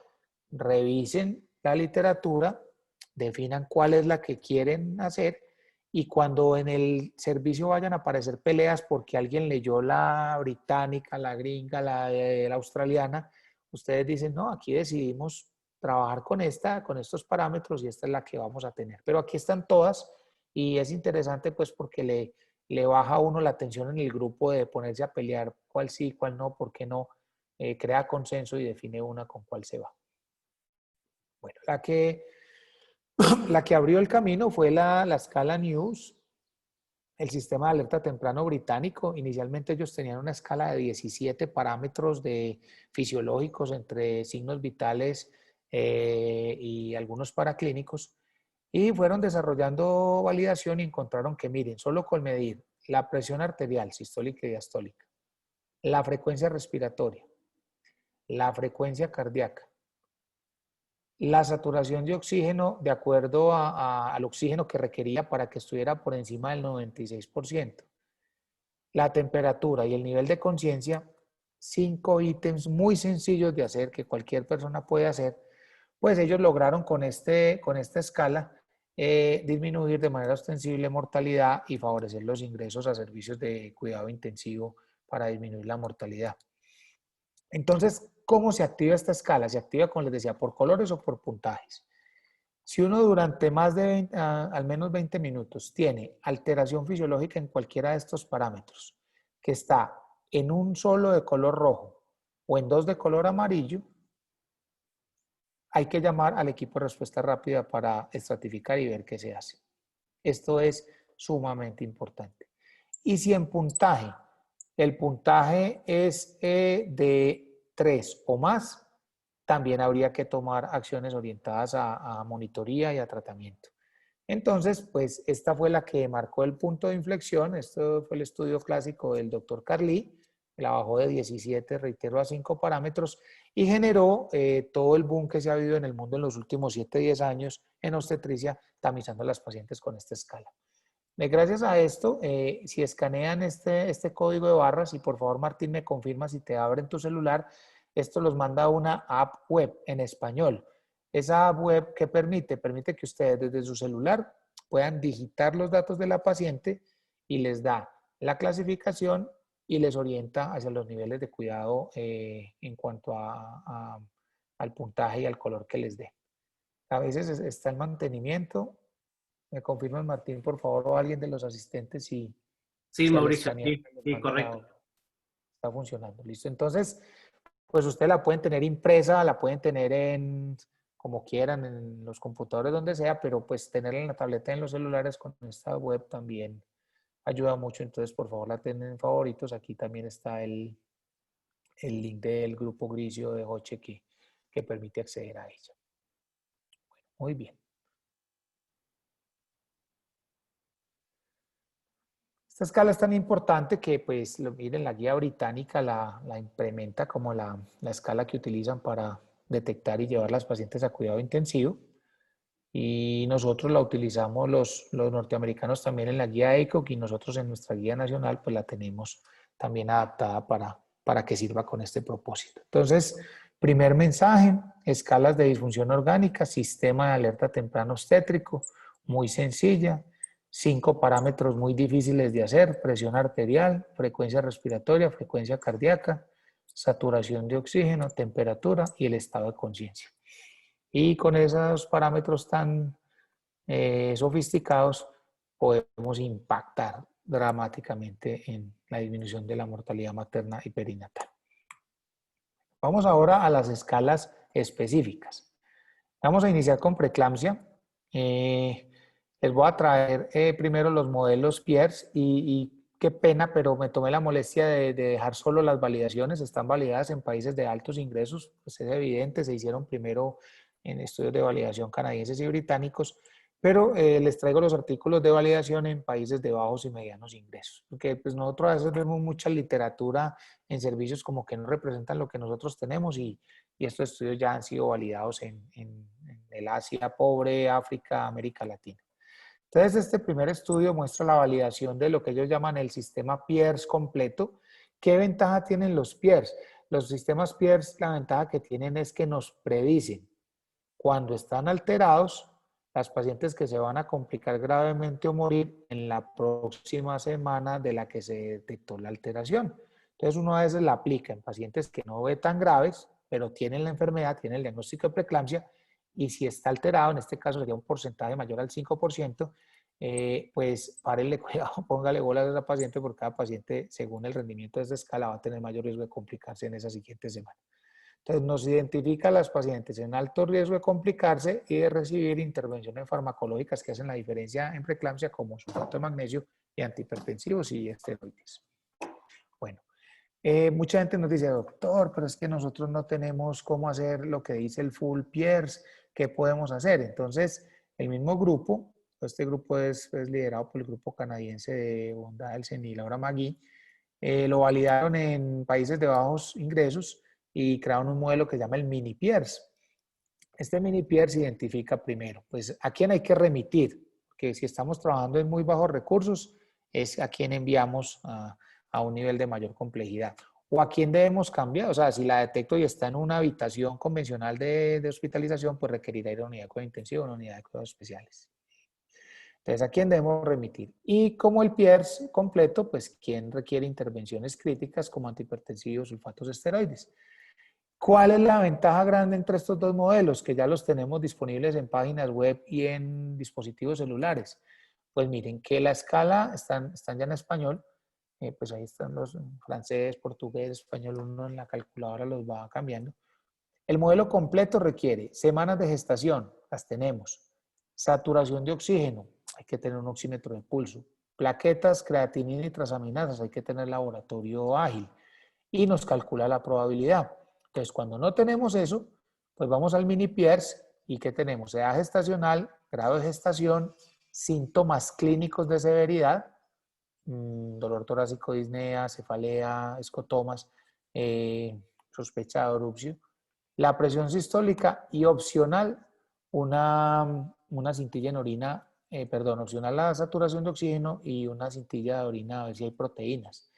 [SPEAKER 2] Revisen la literatura, definan cuál es la que quieren hacer y cuando en el servicio vayan a aparecer peleas porque alguien leyó la británica, la gringa, la australiana, ustedes dicen, no, aquí decidimos trabajar con estos parámetros y esta es la que vamos a tener. Pero aquí están todas y es interesante pues porque le baja a uno la tensión en el grupo de ponerse a pelear cuál sí, cuál no, por qué no, crea consenso y define una con cuál se va. Bueno, la que abrió el camino fue la escala News, el sistema de alerta temprano británico. Inicialmente ellos tenían una escala de 17 parámetros fisiológicos entre signos vitales y algunos paraclínicos y fueron desarrollando validación y encontraron que, miren, solo con medir la presión arterial sistólica y diastólica, la frecuencia respiratoria, la frecuencia cardíaca, la saturación de oxígeno de acuerdo al oxígeno que requería para que estuviera por encima del 96%, la temperatura y el nivel de conciencia, 5 ítems muy sencillos de hacer que cualquier persona puede hacer, pues ellos lograron con esta escala disminuir de manera ostensible mortalidad y favorecer los ingresos a servicios de cuidado intensivo para disminuir la mortalidad. Entonces, ¿cómo se activa esta escala? Se activa, como les decía, por colores o por puntajes. Si uno durante más de al menos 20 minutos tiene alteración fisiológica en cualquiera de estos parámetros, que está en un solo de color rojo o en 2 de color amarillo, hay que llamar al equipo de respuesta rápida para estratificar y ver qué se hace. Esto es sumamente importante. Y si en puntaje, el puntaje es de 3 o más, también habría que tomar acciones orientadas a monitoría y a tratamiento. Entonces, pues esta fue la que marcó el punto de inflexión. Esto fue el estudio clásico del doctor Carli, la bajó de 17, reitero, a 5 parámetros y generó todo el boom que se ha habido en el mundo en los últimos 7-10 años en obstetricia, tamizando a las pacientes con esta escala. Gracias a esto, si escanean este código de barras, y por favor Martín me confirma si te abre en tu celular, esto los manda a una app web en español. Esa app web, ¿qué permite? Permite que ustedes desde su celular puedan digitar los datos de la paciente y les da la clasificación y les orienta hacia los niveles de cuidado en cuanto al puntaje y al color que les dé. A veces está el mantenimiento. ¿Me confirman, Martín, por favor, o alguien de los asistentes si
[SPEAKER 3] Sí,
[SPEAKER 2] al
[SPEAKER 3] Mauricio,
[SPEAKER 2] escanear
[SPEAKER 3] sí, correcto.
[SPEAKER 2] está funcionando? Listo. Entonces, pues ustedes la pueden tener impresa, la pueden tener como quieran, en los computadores, donde sea, pero pues tenerla en la tableta, en los celulares con esta web también ayuda mucho. Entonces, por favor, la tienen en favoritos. Aquí también está el link del grupo Grisio de Hoche que permite acceder a ella. Bueno, muy bien. Esta escala es tan importante que, pues, miren, la guía británica la implementa como la escala que utilizan para detectar y llevar a las pacientes a cuidado intensivo. Y nosotros la utilizamos los norteamericanos también en la guía ECOG y nosotros en nuestra guía nacional, pues la tenemos también adaptada para que sirva con este propósito. Entonces, primer mensaje, escalas de disfunción orgánica, sistema de alerta temprano obstétrico, muy sencilla. 5 parámetros muy difíciles de hacer: presión arterial, frecuencia respiratoria, frecuencia cardíaca, saturación de oxígeno, temperatura y el estado de conciencia. Y con esos parámetros tan sofisticados podemos impactar dramáticamente en la disminución de la mortalidad materna y perinatal. Vamos ahora a las escalas específicas. Vamos a iniciar con preeclampsia. Les voy a traer primero los modelos Pierce y qué pena, pero me tomé la molestia de dejar solo las validaciones. Están validadas en países de altos ingresos, pues es evidente, se hicieron primero en estudios de validación canadienses y británicos, pero les traigo los artículos de validación en países de bajos y medianos ingresos, porque pues nosotros a veces vemos mucha literatura en servicios como que no representan lo que nosotros tenemos y estos estudios ya han sido validados en el Asia pobre, África, América Latina. Entonces, este primer estudio muestra la validación de lo que ellos llaman el sistema Pierce completo. ¿Qué ventaja tienen los Pierce? Los sistemas Pierce, la ventaja que tienen es que nos predicen cuando están alterados las pacientes que se van a complicar gravemente o morir en la próxima semana de la que se detectó la alteración. Entonces, uno a veces la aplica en pacientes que no ve tan graves, pero tienen la enfermedad, tienen el diagnóstico de preeclampsia, y si está alterado, en este caso sería un porcentaje mayor al 5%, pues párele cuidado, póngale bolas a esa paciente, porque cada paciente, según el rendimiento de esa escala, va a tener mayor riesgo de complicarse en esa siguiente semana. Entonces nos identifica a las pacientes en alto riesgo de complicarse y de recibir intervenciones farmacológicas que hacen la diferencia en preeclampsia, como sulfato de magnesio y antihipertensivos y esteroides. Bueno. Mucha gente nos dice, doctor, pero es que nosotros no tenemos cómo hacer lo que dice el full Pierce, ¿qué podemos hacer? Entonces, el mismo grupo, este grupo es liderado por el grupo canadiense de Vonda Elsen y Laura Magui, lo validaron en países de bajos ingresos y crearon un modelo que se llama el mini Pierce. Este mini Pierce identifica primero, pues a quién hay que remitir, que si estamos trabajando en muy bajos recursos, es a quien enviamos a un nivel de mayor complejidad. O a quién debemos cambiar, o sea, si la detecto y está en una habitación convencional de hospitalización, pues requerirá ir a una unidad de cuidados intensivos o una unidad de cuidados especiales. Entonces, ¿a quién debemos remitir? Y como el Pierce completo, pues, ¿quién requiere intervenciones críticas como antihipertensivos, sulfatos, esteroides? ¿Cuál es la ventaja grande entre estos dos modelos? Que ya los tenemos disponibles en páginas web y en dispositivos celulares. Pues miren que la escala están ya en español. Pues ahí están los francés, portugués, español, uno en la calculadora los va cambiando. El modelo completo requiere semanas de gestación, las tenemos. Saturación de oxígeno, hay que tener un oxímetro de pulso. Plaquetas, creatinina y transaminasas, hay que tener laboratorio ágil. Y nos calcula la probabilidad. Entonces, cuando no tenemos eso, pues vamos al mini Pierce y ¿qué tenemos? Edad gestacional, grado de gestación, síntomas clínicos de severidad, dolor torácico, disnea, cefalea, escotomas, sospecha de orupcio, la presión sistólica y opcional una cintilla en orina, opcional la saturación de oxígeno y una cintilla de orina a ver si hay proteínas.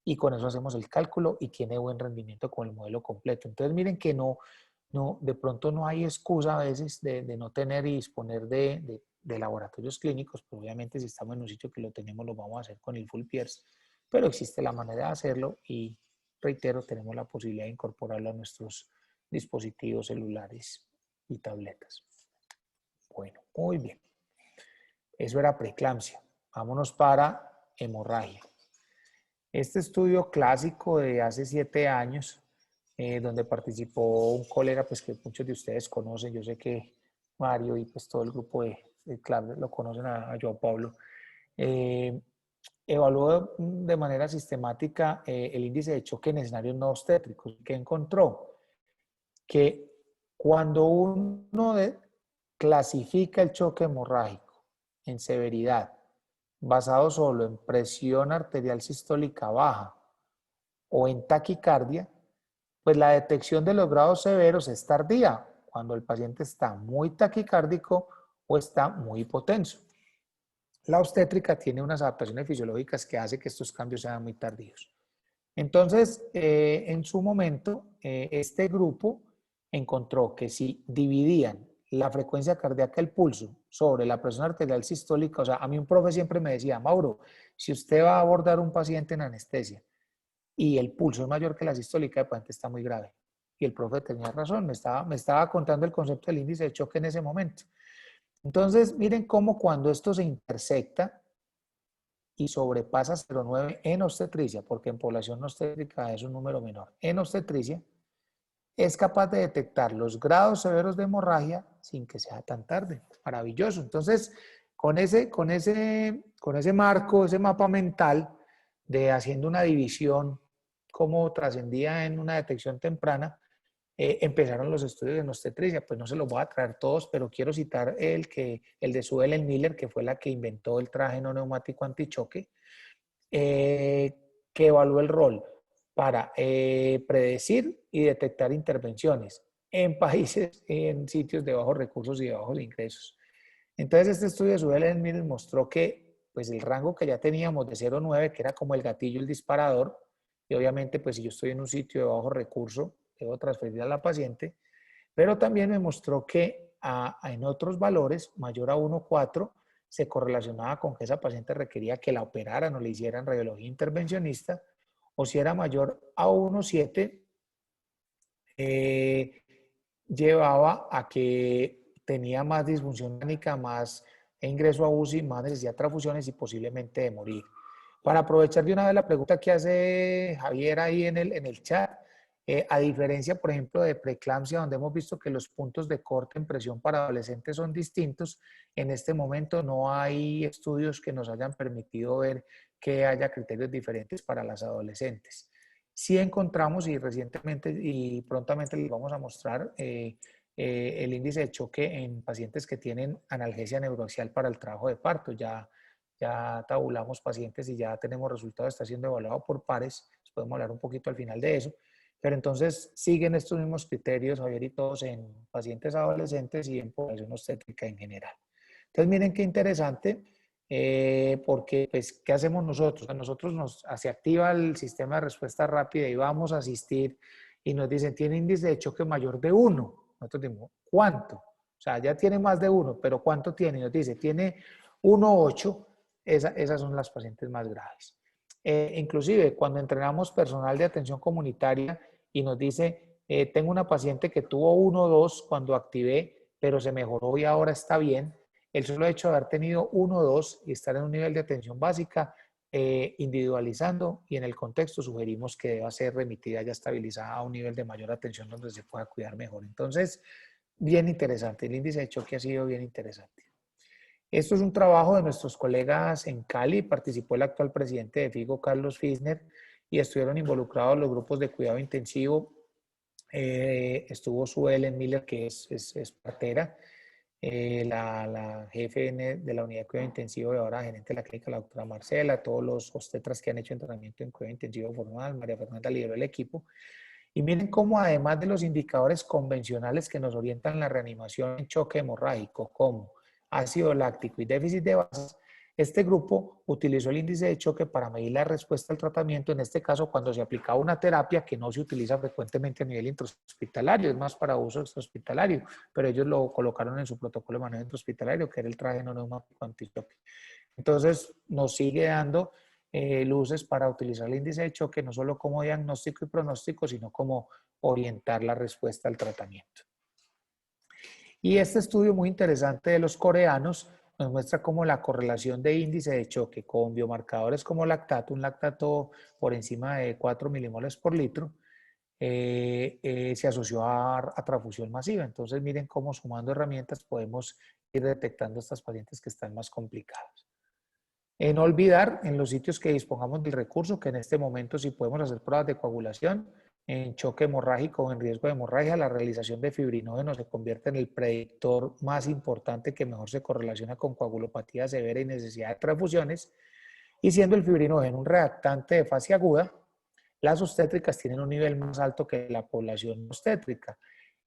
[SPEAKER 2] Y con eso hacemos el cálculo y tiene buen rendimiento con el modelo completo. Entonces miren que de pronto no hay excusa a veces de no tener y disponer de laboratorios clínicos, pero obviamente si estamos en un sitio que lo tenemos, lo vamos a hacer con el full Pierce, pero existe la manera de hacerlo y reitero, tenemos la posibilidad de incorporarlo a nuestros dispositivos celulares y tabletas. Bueno, muy bien. Eso era preeclampsia. Vámonos para hemorragia. Este estudio clásico de hace 7 años, donde participó un colega pues, que muchos de ustedes conocen, yo sé que Mario y pues todo el grupo de CLAB lo conocen a Joao Pablo, evaluó de manera sistemática el índice de choque en escenarios no obstétricos, que encontró que cuando uno clasifica el choque hemorrágico en severidad, basado solo en presión arterial sistólica baja o en taquicardia, pues la detección de los grados severos es tardía, cuando el paciente está muy taquicárdico o está muy hipotenso. La obstétrica tiene unas adaptaciones fisiológicas que hace que estos cambios sean muy tardíos. Entonces, en su momento, este grupo encontró que si dividían la frecuencia cardíaca del pulso sobre la presión arterial sistólica, o sea, a mí un profe siempre me decía, Mauro, si usted va a abordar un paciente en anestesia y el pulso es mayor que la sistólica, el paciente está muy grave. Y el profe tenía razón, me estaba contando el concepto del índice de choque en ese momento. Entonces, miren cómo cuando esto se intersecta y sobrepasa 0,9 en obstetricia, porque en población no obstétrica es un número menor, en obstetricia, es capaz de detectar los grados severos de hemorragia sin que sea tan tarde. Maravilloso. Entonces, con ese marco, ese mapa mental de haciendo una división como trascendía en una detección temprana, empezaron los estudios en obstetricia. Pues no se los voy a traer todos, pero quiero citar el de Sue Ellen Miller, que fue la que inventó el traje no neumático antichoque, que evaluó el rol para predecir y detectar intervenciones en países, en sitios de bajos recursos y de bajos ingresos. Entonces, este estudio de Sue Ellen Miller mostró que pues, el rango que ya teníamos de 0,9, que era como el gatillo, el disparador, y obviamente, pues si yo estoy en un sitio de bajo recurso, debo transferir a la paciente, pero también me mostró que en otros valores, mayor a 1,4, se correlacionaba con que esa paciente requería que la operaran o le hicieran radiología intervencionista, o si era mayor a 1,7, llevaba a que tenía más disfunción orgánica, más ingreso a UCI, más necesidad de transfusiones y posiblemente de morir. Para aprovechar de una vez la pregunta que hace Javier ahí en el chat, a diferencia, por ejemplo, de preeclampsia, donde hemos visto que los puntos de corte en presión para adolescentes son distintos, en este momento no hay estudios que nos hayan permitido ver que haya criterios diferentes para las adolescentes. Sí encontramos y recientemente y prontamente les vamos a mostrar el índice de choque en pacientes que tienen analgesia neuroaxial para el trabajo de parto. Ya tabulamos pacientes y ya tenemos resultados, está siendo evaluado por pares, podemos hablar un poquito al final de eso, pero entonces siguen estos mismos criterios, Javier, y todos en pacientes adolescentes y en población obstétrica en general. Entonces miren qué interesante, porque pues, ¿qué hacemos nosotros? A nosotros se activa el sistema de respuesta rápida y vamos a asistir y nos dicen, tiene índice de choque mayor de 1. Nosotros decimos, ¿cuánto? O sea, ya tiene más de 1, pero ¿cuánto tiene? Y nos dice, tiene 1,8. Esas son las pacientes más graves. Inclusive, cuando entrenamos personal de atención comunitaria y nos dice, tengo una paciente que tuvo 1,2 cuando activé, pero se mejoró y ahora está bien, el solo hecho de haber tenido 1,2 y estar en un nivel de atención básica, individualizando y en el contexto sugerimos que deba ser remitida ya estabilizada a un nivel de mayor atención donde se pueda cuidar mejor. Entonces, bien interesante, el índice de choque ha sido bien interesante. Esto es un trabajo de nuestros colegas en Cali, participó el actual presidente de FIGO, Carlos Fisner, y estuvieron involucrados los grupos de cuidado intensivo. Estuvo Sue Ellen Miller, que es partera, la jefe de la unidad de cuidado intensivo y ahora gerente de la clínica, la doctora Marcela, todos los obstetras que han hecho entrenamiento en cuidado intensivo formal, María Fernanda lideró el equipo. Y miren cómo además de los indicadores convencionales que nos orientan la reanimación en choque hemorrágico, como ácido láctico y déficit de bases, este grupo utilizó el índice de choque para medir la respuesta al tratamiento, en este caso cuando se aplicaba una terapia que no se utiliza frecuentemente a nivel intrahospitalario, es más para uso extrahospitalario, pero ellos lo colocaron en su protocolo de manejo intrahospitalario, que era el traje no neumático antichoque. Entonces nos sigue dando luces para utilizar el índice de choque no solo como diagnóstico y pronóstico, sino como orientar la respuesta al tratamiento. Y este estudio muy interesante de los coreanos nos muestra cómo la correlación de índice de choque con biomarcadores como lactato, un lactato por encima de 4 milimoles por litro, se asoció a transfusión masiva. Entonces miren cómo sumando herramientas podemos ir detectando a estas pacientes que están más complicadas. No olvidar en los sitios que dispongamos del recurso que en este momento si podemos hacer pruebas de coagulación en choque hemorrágico o en riesgo de hemorragia, la realización de fibrinógeno se convierte en el predictor más importante que mejor se correlaciona con coagulopatía severa y necesidad de transfusiones. Y siendo el fibrinógeno un reactante de fase aguda, las obstétricas tienen un nivel más alto que la población obstétrica.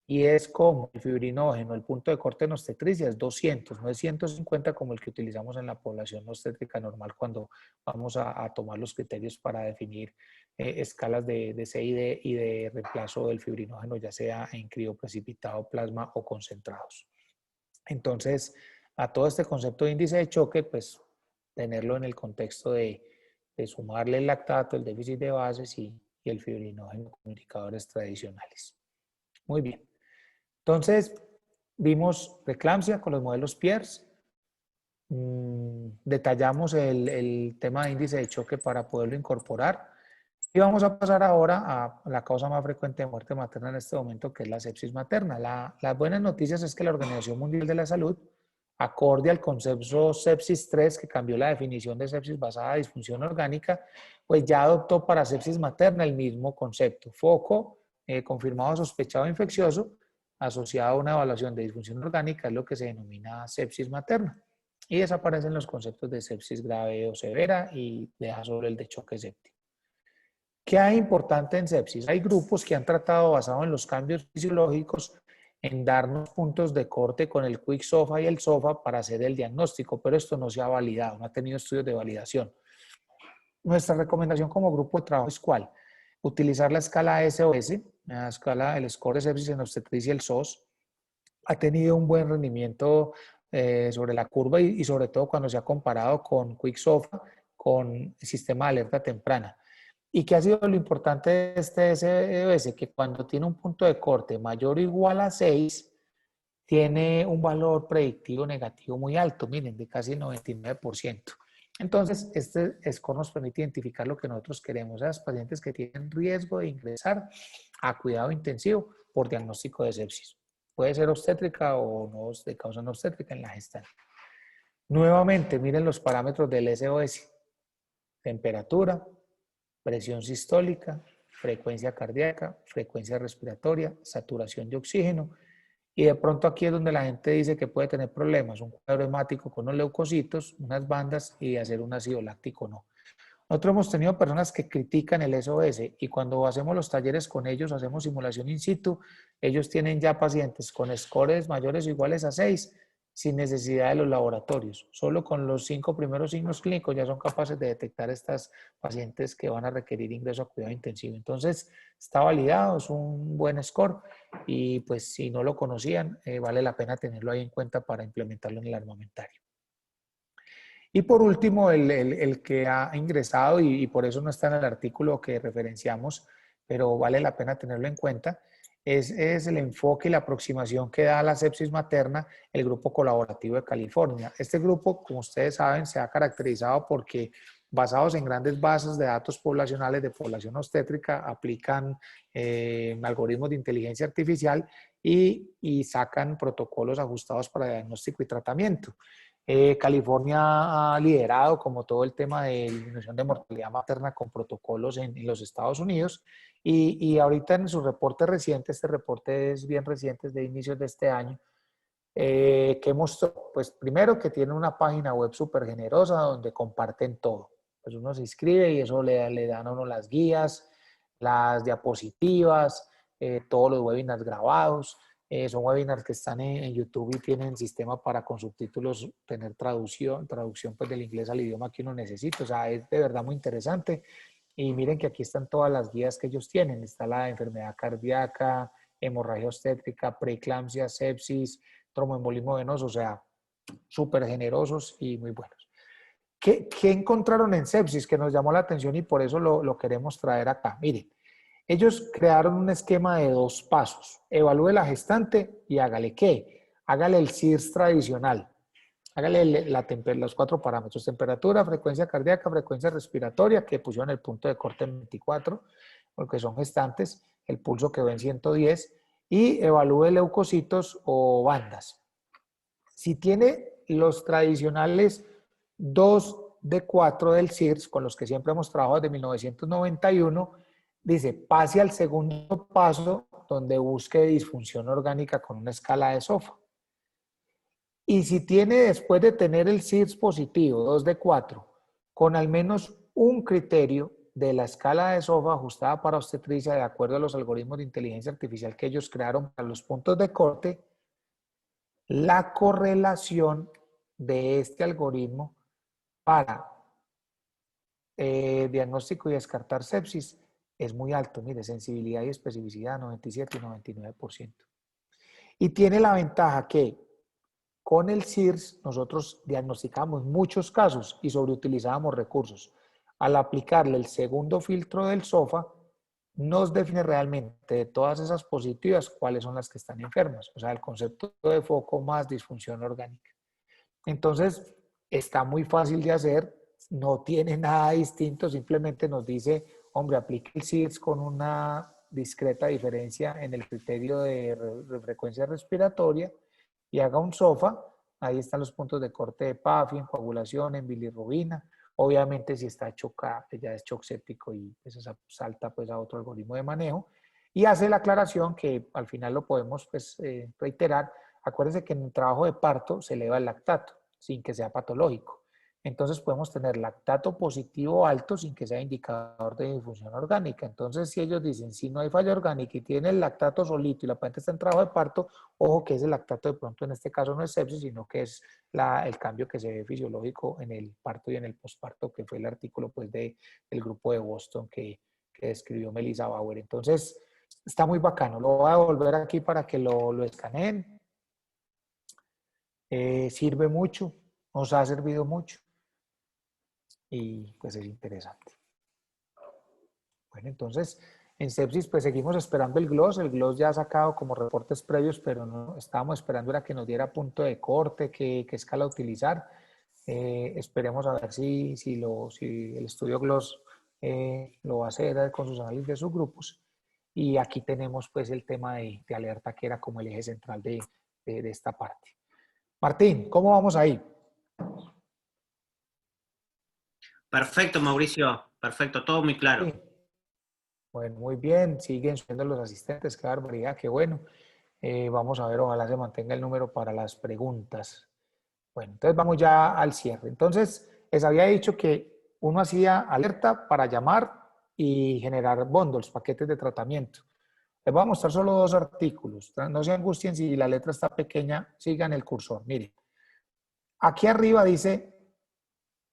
[SPEAKER 2] Y es como el fibrinógeno, el punto de corte en obstetricia es 200, no es 150 como el que utilizamos en la población obstétrica normal cuando vamos a tomar los criterios para definir escalas de CID y de reemplazo del fibrinógeno, ya sea en crioprecipitado, plasma o concentrados. Entonces, a todo este concepto de índice de choque, pues tenerlo en el contexto de sumarle el lactato, el déficit de bases y el fibrinógeno como indicadores tradicionales. Muy bien. Entonces, vimos preeclampsia con los modelos Pierce. Detallamos el tema de índice de choque para poderlo incorporar. Y vamos a pasar ahora a la causa más frecuente de muerte materna en este momento, que es la sepsis materna. Las buenas noticias es que la Organización Mundial de la Salud, acorde al concepto sepsis 3, que cambió la definición de sepsis basada en disfunción orgánica, pues ya adoptó para sepsis materna el mismo concepto. Foco confirmado sospechado infeccioso asociado a una evaluación de disfunción orgánica es lo que se denomina sepsis materna. Y desaparecen los conceptos de sepsis grave o severa y deja solo el de choque séptico. ¿Qué hay importante en sepsis? Hay grupos que han tratado, basado en los cambios fisiológicos, en darnos puntos de corte con el Quick SOFA y el SOFA para hacer el diagnóstico, pero esto no se ha validado, no ha tenido estudios de validación. Nuestra recomendación como grupo de trabajo es ¿cuál? Utilizar la escala SOS, la escala, el score de sepsis en obstetricia y el SOS. Ha tenido un buen rendimiento sobre la curva y sobre todo cuando se ha comparado con Quick SOFA, con el sistema de alerta temprana. ¿Y qué ha sido lo importante de este SOS? Que cuando tiene un punto de corte mayor o igual a 6, tiene un valor predictivo negativo muy alto, miren, de casi 99%. Entonces, este score nos permite identificar lo que nosotros queremos a los pacientes que tienen riesgo de ingresar a cuidado intensivo por diagnóstico de sepsis. Puede ser obstétrica o no de causa no obstétrica en la gestante. Nuevamente, miren los parámetros del SOS. Temperatura, presión sistólica, frecuencia cardíaca, frecuencia respiratoria, saturación de oxígeno. Y de pronto aquí es donde la gente dice que puede tener problemas, un cuadro hemático con unos leucocitos, unas bandas y hacer un ácido láctico no. Nosotros hemos tenido personas que critican el SOS y cuando hacemos los talleres con ellos, hacemos simulación in situ, ellos tienen ya pacientes con scores mayores o iguales a 6 sin necesidad de los laboratorios. Solo con los 5 primeros signos clínicos ya son capaces de detectar estas pacientes que van a requerir ingreso a cuidado intensivo. Entonces, está validado, es un buen score y pues si no lo conocían, vale la pena tenerlo ahí en cuenta para implementarlo en el armamentario. Y por último, el que ha ingresado, y por eso no está en el artículo que referenciamos, pero vale la pena tenerlo en cuenta, es el enfoque y la aproximación que da a la sepsis materna el Grupo Colaborativo de California. Este grupo, como ustedes saben, se ha caracterizado porque, basados en grandes bases de datos poblacionales de población obstétrica, aplican algoritmos de inteligencia artificial y sacan protocolos ajustados para diagnóstico y tratamiento. California ha liderado como todo el tema de disminución de mortalidad materna con protocolos en los Estados Unidos y ahorita en su reporte reciente, este reporte es bien reciente, es de inicios de este año, que mostró, pues primero que tiene una página web súper generosa donde comparten todo. Pues uno se inscribe y eso le dan a uno las guías, las diapositivas, todos los webinars grabados. Son webinars que están en YouTube y tienen sistema para con subtítulos tener traducción pues del inglés al idioma que uno necesita. O sea, es de verdad muy interesante. Y miren que aquí están todas las guías que ellos tienen. Está la enfermedad cardíaca, hemorragia obstétrica, preeclampsia, sepsis, tromboembolismo venoso. O sea, súper generosos y muy buenos. ¿Qué encontraron en sepsis que nos llamó la atención y por eso lo queremos traer acá? Miren. Ellos crearon un esquema de 2 pasos. Evalúe la gestante y hágale ¿qué? Hágale el CIRS tradicional. Hágale los 4 parámetros. Temperatura, frecuencia cardíaca, frecuencia respiratoria, que pusieron el punto de corte en 24, porque son gestantes. El pulso quedó en 110. Y evalúe leucocitos o bandas. Si tiene los tradicionales 2 de 4 del CIRS, con los que siempre hemos trabajado desde 1991, dice, pase al segundo paso donde busque disfunción orgánica con una escala de SOFA. Y si tiene, después de tener el CIRS positivo, 2 de 4, con al menos un criterio de la escala de SOFA ajustada para obstetricia de acuerdo a los algoritmos de inteligencia artificial que ellos crearon para los puntos de corte, la correlación de este algoritmo para diagnóstico y descartar sepsis es muy alto, mire, sensibilidad y especificidad 97 y 99%. Y tiene la ventaja que con el CIRS nosotros diagnosticamos muchos casos y sobreutilizábamos recursos. Al aplicarle el segundo filtro del SOFA, nos define realmente de todas esas positivas cuáles son las que están enfermas. O sea, el concepto de foco más disfunción orgánica. Entonces, está muy fácil de hacer, no tiene nada distinto, simplemente nos dice, hombre, aplique el SIRS con una discreta diferencia en el criterio de frecuencia respiratoria y haga un SOFA. Ahí están los puntos de corte de PAFI, en coagulación, en bilirrubina. Obviamente, si está chocada, ya es shock séptico y eso salta pues, a otro algoritmo de manejo. Y hace la aclaración que al final lo podemos pues, reiterar. Acuérdense que en el trabajo de parto se eleva el lactato sin que sea patológico. Entonces podemos tener lactato positivo alto sin que sea indicador de disfunción orgánica. Entonces si ellos dicen, si no hay falla orgánica y tiene el lactato solito y la paciente está en trabajo de parto, ojo que ese lactato de pronto en este caso no es sepsis, sino que es el cambio que se ve fisiológico en el parto y en el posparto, que fue el artículo pues, del grupo de Boston que escribió Melissa Bauer. Entonces está muy bacano. Lo voy a volver aquí para que lo escaneen. Sirve mucho, nos ha servido mucho y pues es interesante. Bueno, entonces en sepsis pues seguimos esperando el GLOS ya ha sacado como reportes previos, pero no estábamos esperando era que nos diera punto de corte, qué escala utilizar. Esperemos a ver si el estudio GLOS lo va a hacer con sus análisis de sus grupos. Y aquí tenemos pues el tema de alerta que era como el eje central de esta parte. Martín, ¿cómo vamos ahí?
[SPEAKER 3] Perfecto, Mauricio. Perfecto, todo muy claro.
[SPEAKER 2] Sí. Bueno, muy bien. Siguen subiendo los asistentes. Qué barbaridad, qué bueno. Vamos a ver, ojalá se mantenga el número para las preguntas. Bueno, entonces vamos ya al cierre. Entonces, les había dicho que uno hacía alerta para llamar y generar bundles, paquetes de tratamiento. Les voy a mostrar solo 2 artículos. No se angustien si la letra está pequeña, sigan el cursor. Miren, aquí arriba dice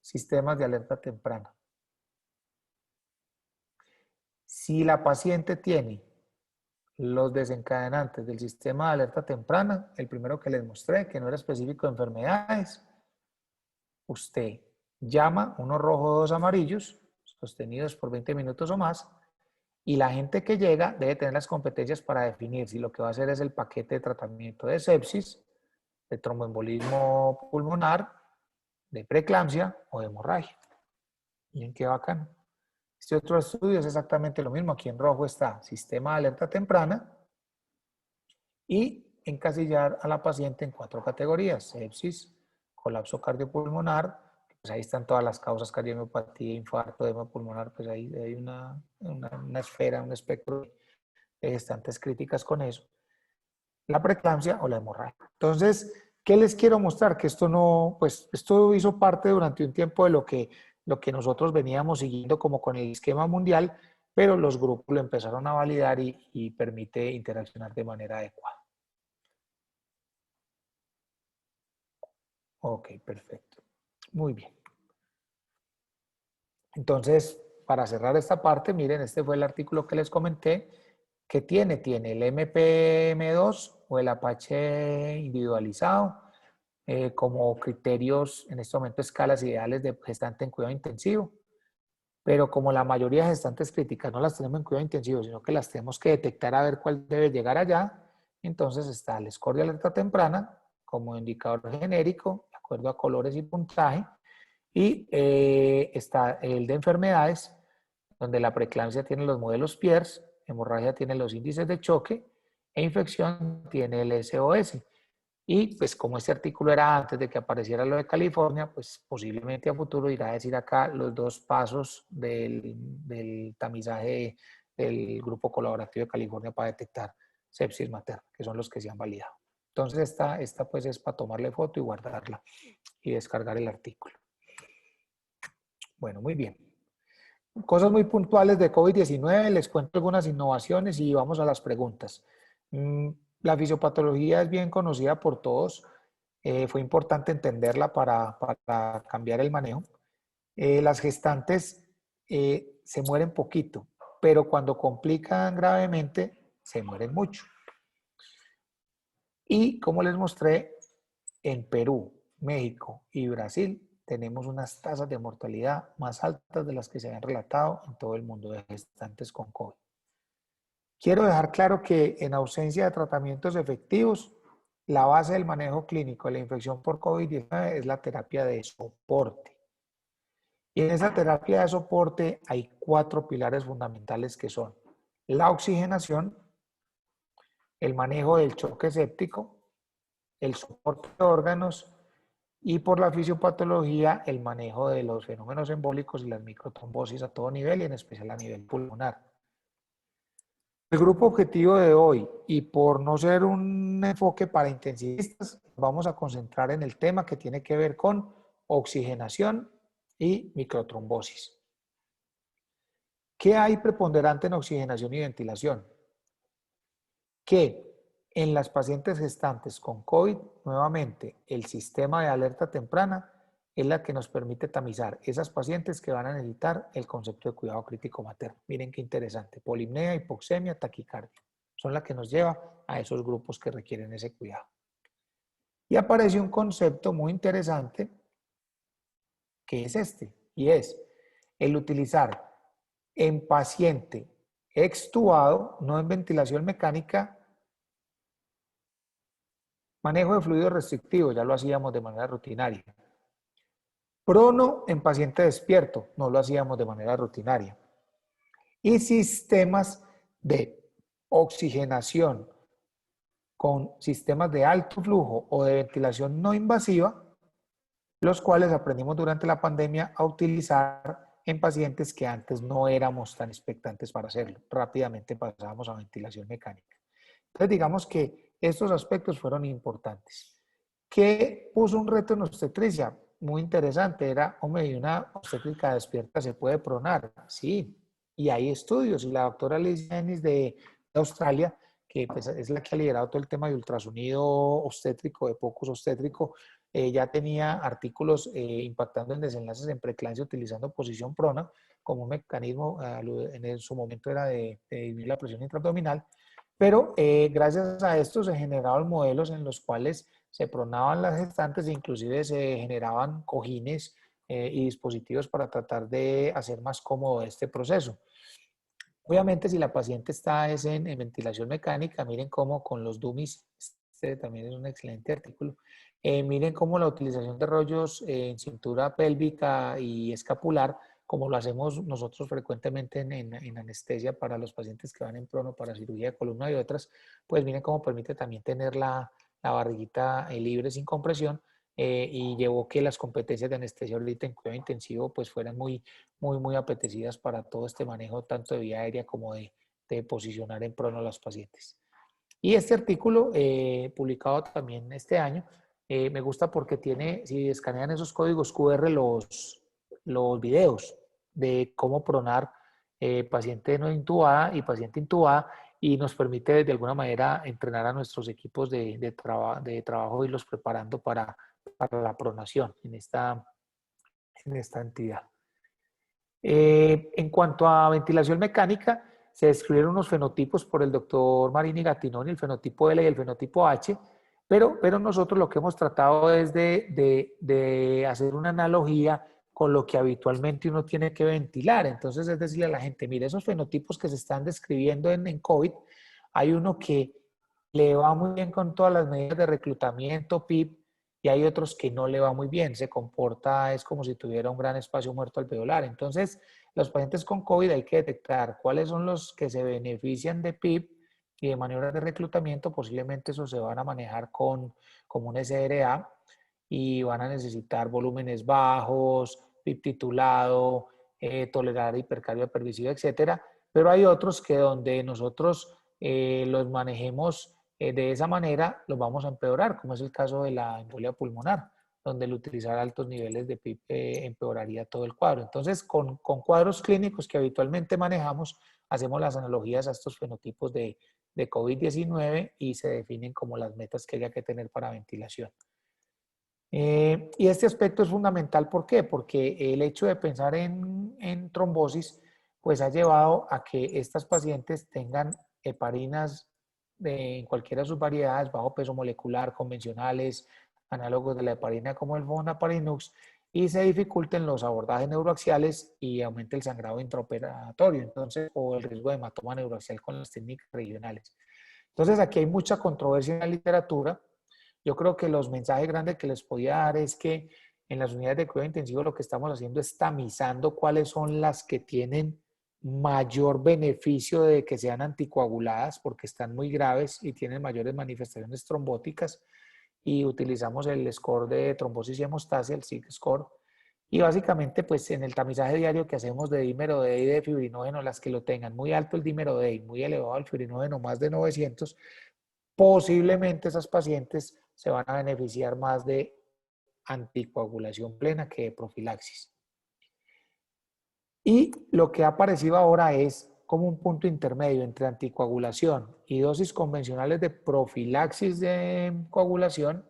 [SPEAKER 2] sistemas de alerta temprana. Si la paciente tiene los desencadenantes del sistema de alerta temprana, el primero que les mostré, que no era específico de enfermedades, usted llama unos rojos, 2 amarillos, sostenidos por 20 minutos o más, y la gente que llega debe tener las competencias para definir si lo que va a hacer es el paquete de tratamiento de sepsis, de tromboembolismo pulmonar, de preeclampsia o de hemorragia. Miren qué bacano. Este otro estudio es exactamente lo mismo. Aquí en rojo está sistema de alerta temprana y encasillar a la paciente en 4 categorías: sepsis, colapso cardiopulmonar, pues ahí están todas las causas: cardiomiopatía, infarto, edema pulmonar, pues ahí hay una esfera, un espectro de gestantes críticas con eso. La preeclampsia o la hemorragia. Entonces, ¿qué les quiero mostrar? Que esto no, pues esto hizo parte durante un tiempo de lo que nosotros veníamos siguiendo como con el esquema mundial, pero los grupos lo empezaron a validar y permite interaccionar de manera adecuada. Ok, perfecto. Muy bien. Entonces, para cerrar esta parte, miren, este fue el artículo que les comenté. ¿Qué tiene? Tiene el MPM2 o el Apache individualizado como criterios, en este momento, escalas ideales de gestante en cuidado intensivo. Pero como la mayoría de gestantes críticas no las tenemos en cuidado intensivo, sino que las tenemos que detectar a ver cuál debe llegar allá, entonces está el score de alerta temprana como indicador genérico, de acuerdo a colores y puntaje, y está el de enfermedades, donde la preeclampsia tiene los modelos Pierce, hemorragia tiene los índices de choque e infección tiene el SOS. Y pues como este artículo era antes de que apareciera lo de California, pues posiblemente a futuro irá a decir acá los 2 pasos del tamizaje del grupo colaborativo de California para detectar sepsis materna, que son los que se han validado. Entonces esta pues es para tomarle foto y guardarla y descargar el artículo. Bueno, muy bien. Cosas muy puntuales de COVID-19, les cuento algunas innovaciones y vamos a las preguntas. La fisiopatología es bien conocida por todos, fue importante entenderla para cambiar el manejo. Las gestantes se mueren poquito, pero cuando complican gravemente, se mueren mucho. Y como les mostré, en Perú, México y Brasil tenemos unas tasas de mortalidad más altas de las que se habían relatado en todo el mundo de gestantes con COVID. Quiero dejar claro que en ausencia de tratamientos efectivos, la base del manejo clínico de la infección por COVID-19 es la terapia de soporte. Y en esa terapia de soporte hay 4 pilares fundamentales que son la oxigenación, el manejo del choque séptico, el soporte de órganos y por la fisiopatología el manejo de los fenómenos embólicos y las microtrombosis a todo nivel y en especial a nivel pulmonar. El grupo objetivo de hoy, y por no ser un enfoque para intensivistas, vamos a concentrar en el tema que tiene que ver con oxigenación y microtrombosis. ¿Qué hay preponderante en oxigenación y ventilación? Que en las pacientes gestantes con COVID, nuevamente, el sistema de alerta temprana es la que nos permite tamizar esas pacientes que van a necesitar el concepto de cuidado crítico materno. Miren qué interesante, polimnea, hipoxemia, taquicardia. Son las que nos lleva a esos grupos que requieren ese cuidado. Y aparece un concepto muy interesante que es este, y es el utilizar en paciente extubado, no en ventilación mecánica, manejo de fluido restrictivo, ya lo hacíamos de manera rutinaria. Prono en paciente despierto, no lo hacíamos de manera rutinaria. Y sistemas de oxigenación con sistemas de alto flujo o de ventilación no invasiva, los cuales aprendimos durante la pandemia a utilizar en pacientes que antes no éramos tan expectantes para hacerlo. Rápidamente pasábamos a ventilación mecánica. Entonces, digamos que estos aspectos fueron importantes. ¿Qué puso un reto en obstetricia? Muy interesante, era, hombre, ¿y una obstétrica despierta se puede pronar? Sí, y hay estudios, y la doctora Liz Ennis de Australia, que pues, es la que ha liderado todo el tema de ultrasonido obstétrico, de POCUS obstétrico, ya tenía artículos impactando en desenlaces en preeclampsia utilizando posición prona como un mecanismo, en su momento era de disminuir la presión intraabdominal, pero gracias a esto se generaron modelos en los cuales se pronaban las gestantes e inclusive se generaban cojines y dispositivos para tratar de hacer más cómodo este proceso. Obviamente, si la paciente está en ventilación mecánica, miren cómo con los dummies, este también es un excelente artículo, miren cómo la utilización de rollos en cintura pélvica y escapular, como lo hacemos nosotros frecuentemente en anestesia para los pacientes que van en prono para cirugía de columna y otras, pues miren cómo permite también tener la barriguita libre sin compresión y llevó que las competencias de anestesia ahorita en cuidado intensivo pues fueran muy apetecidas para todo este manejo tanto de vía aérea como de posicionar en prono a los pacientes. Y este artículo, publicado también este año, me gusta porque tiene, si escanean esos códigos QR, los videos de cómo pronar paciente no intubada y paciente intubada y nos permite de alguna manera entrenar a nuestros equipos de trabajo y los preparando para la pronación en esta entidad. En cuanto a ventilación mecánica, se describieron unos fenotipos por el doctor Marini Gattinoni, el fenotipo L y el fenotipo H, pero nosotros lo que hemos tratado es de hacer una analogía con lo que habitualmente uno tiene que ventilar. Entonces, es decirle a la gente, mire, esos fenotipos que se están describiendo en COVID, hay uno que le va muy bien con todas las medidas de reclutamiento, PIP, y hay otros que no le va muy bien, se comporta, es como si tuviera un gran espacio muerto alveolar. Entonces, los pacientes con COVID hay que detectar cuáles son los que se benefician de PIP y de maniobras de reclutamiento, posiblemente eso se van a manejar como un SRA y van a necesitar volúmenes bajos, PIP titulado, tolerar hipercarbia pervasiva, etcétera. Pero hay otros que donde nosotros los manejemos de esa manera los vamos a empeorar, como es el caso de la embolia pulmonar, donde el utilizar altos niveles de PIP empeoraría todo el cuadro. Entonces, con cuadros clínicos que habitualmente manejamos, hacemos las analogías a estos fenotipos de COVID-19 y se definen como las metas que haya que tener para ventilación. Y este aspecto es fundamental, ¿por qué? Porque el hecho de pensar en trombosis, pues ha llevado a que estas pacientes tengan heparinas en cualquiera de sus variedades, bajo peso molecular, convencionales, análogos de la heparina como el Fonaparinux, y se dificulten los abordajes neuroaxiales y aumente el sangrado intraoperatorio, entonces, o el riesgo de hematoma neuroaxial con las técnicas regionales. Entonces, aquí hay mucha controversia en la literatura. Yo creo que los mensajes grandes que les podía dar es que en las unidades de cuidado intensivo lo que estamos haciendo es tamizando cuáles son las que tienen mayor beneficio de que sean anticoaguladas porque están muy graves y tienen mayores manifestaciones trombóticas, y utilizamos el score de trombosis y hemostasia, el SIG score, y básicamente pues en el tamizaje diario que hacemos de dímero D y de fibrinógeno, las que lo tengan muy alto el dímero D y muy elevado el fibrinógeno, más de 900, posiblemente esas pacientes se van a beneficiar más de anticoagulación plena que de profilaxis. Y lo que ha aparecido ahora es como un punto intermedio entre anticoagulación y dosis convencionales de profilaxis de coagulación,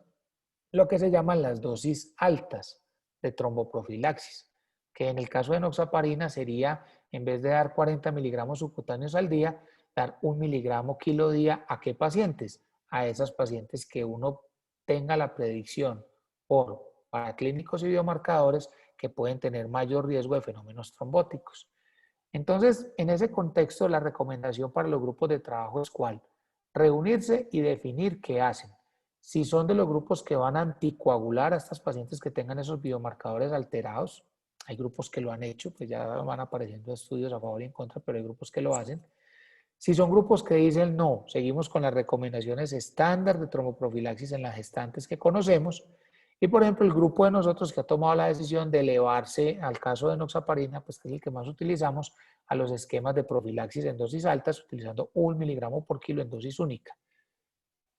[SPEAKER 2] lo que se llaman las dosis altas de tromboprofilaxis, que en el caso de enoxaparina sería, en vez de dar 40 miligramos subcutáneos al día, dar 1 miligramo kilo día. ¿A qué pacientes? A esas pacientes que uno tenga la predicción por paraclínicos y biomarcadores que pueden tener mayor riesgo de fenómenos trombóticos. Entonces, en ese contexto, la recomendación para los grupos de trabajo es ¿cuál? Reunirse y definir qué hacen. Si son de los grupos que van a anticoagular a estas pacientes que tengan esos biomarcadores alterados, hay grupos que lo han hecho, pues ya van apareciendo estudios a favor y en contra, pero hay grupos que lo hacen. Si son grupos que dicen no, seguimos con las recomendaciones estándar de tromboprofilaxis en las gestantes que conocemos. Y por ejemplo, el grupo de nosotros que ha tomado la decisión de elevarse al caso de enoxaparina, pues que es el que más utilizamos, a los esquemas de profilaxis en dosis altas, utilizando 1 miligramo por kilo en dosis única.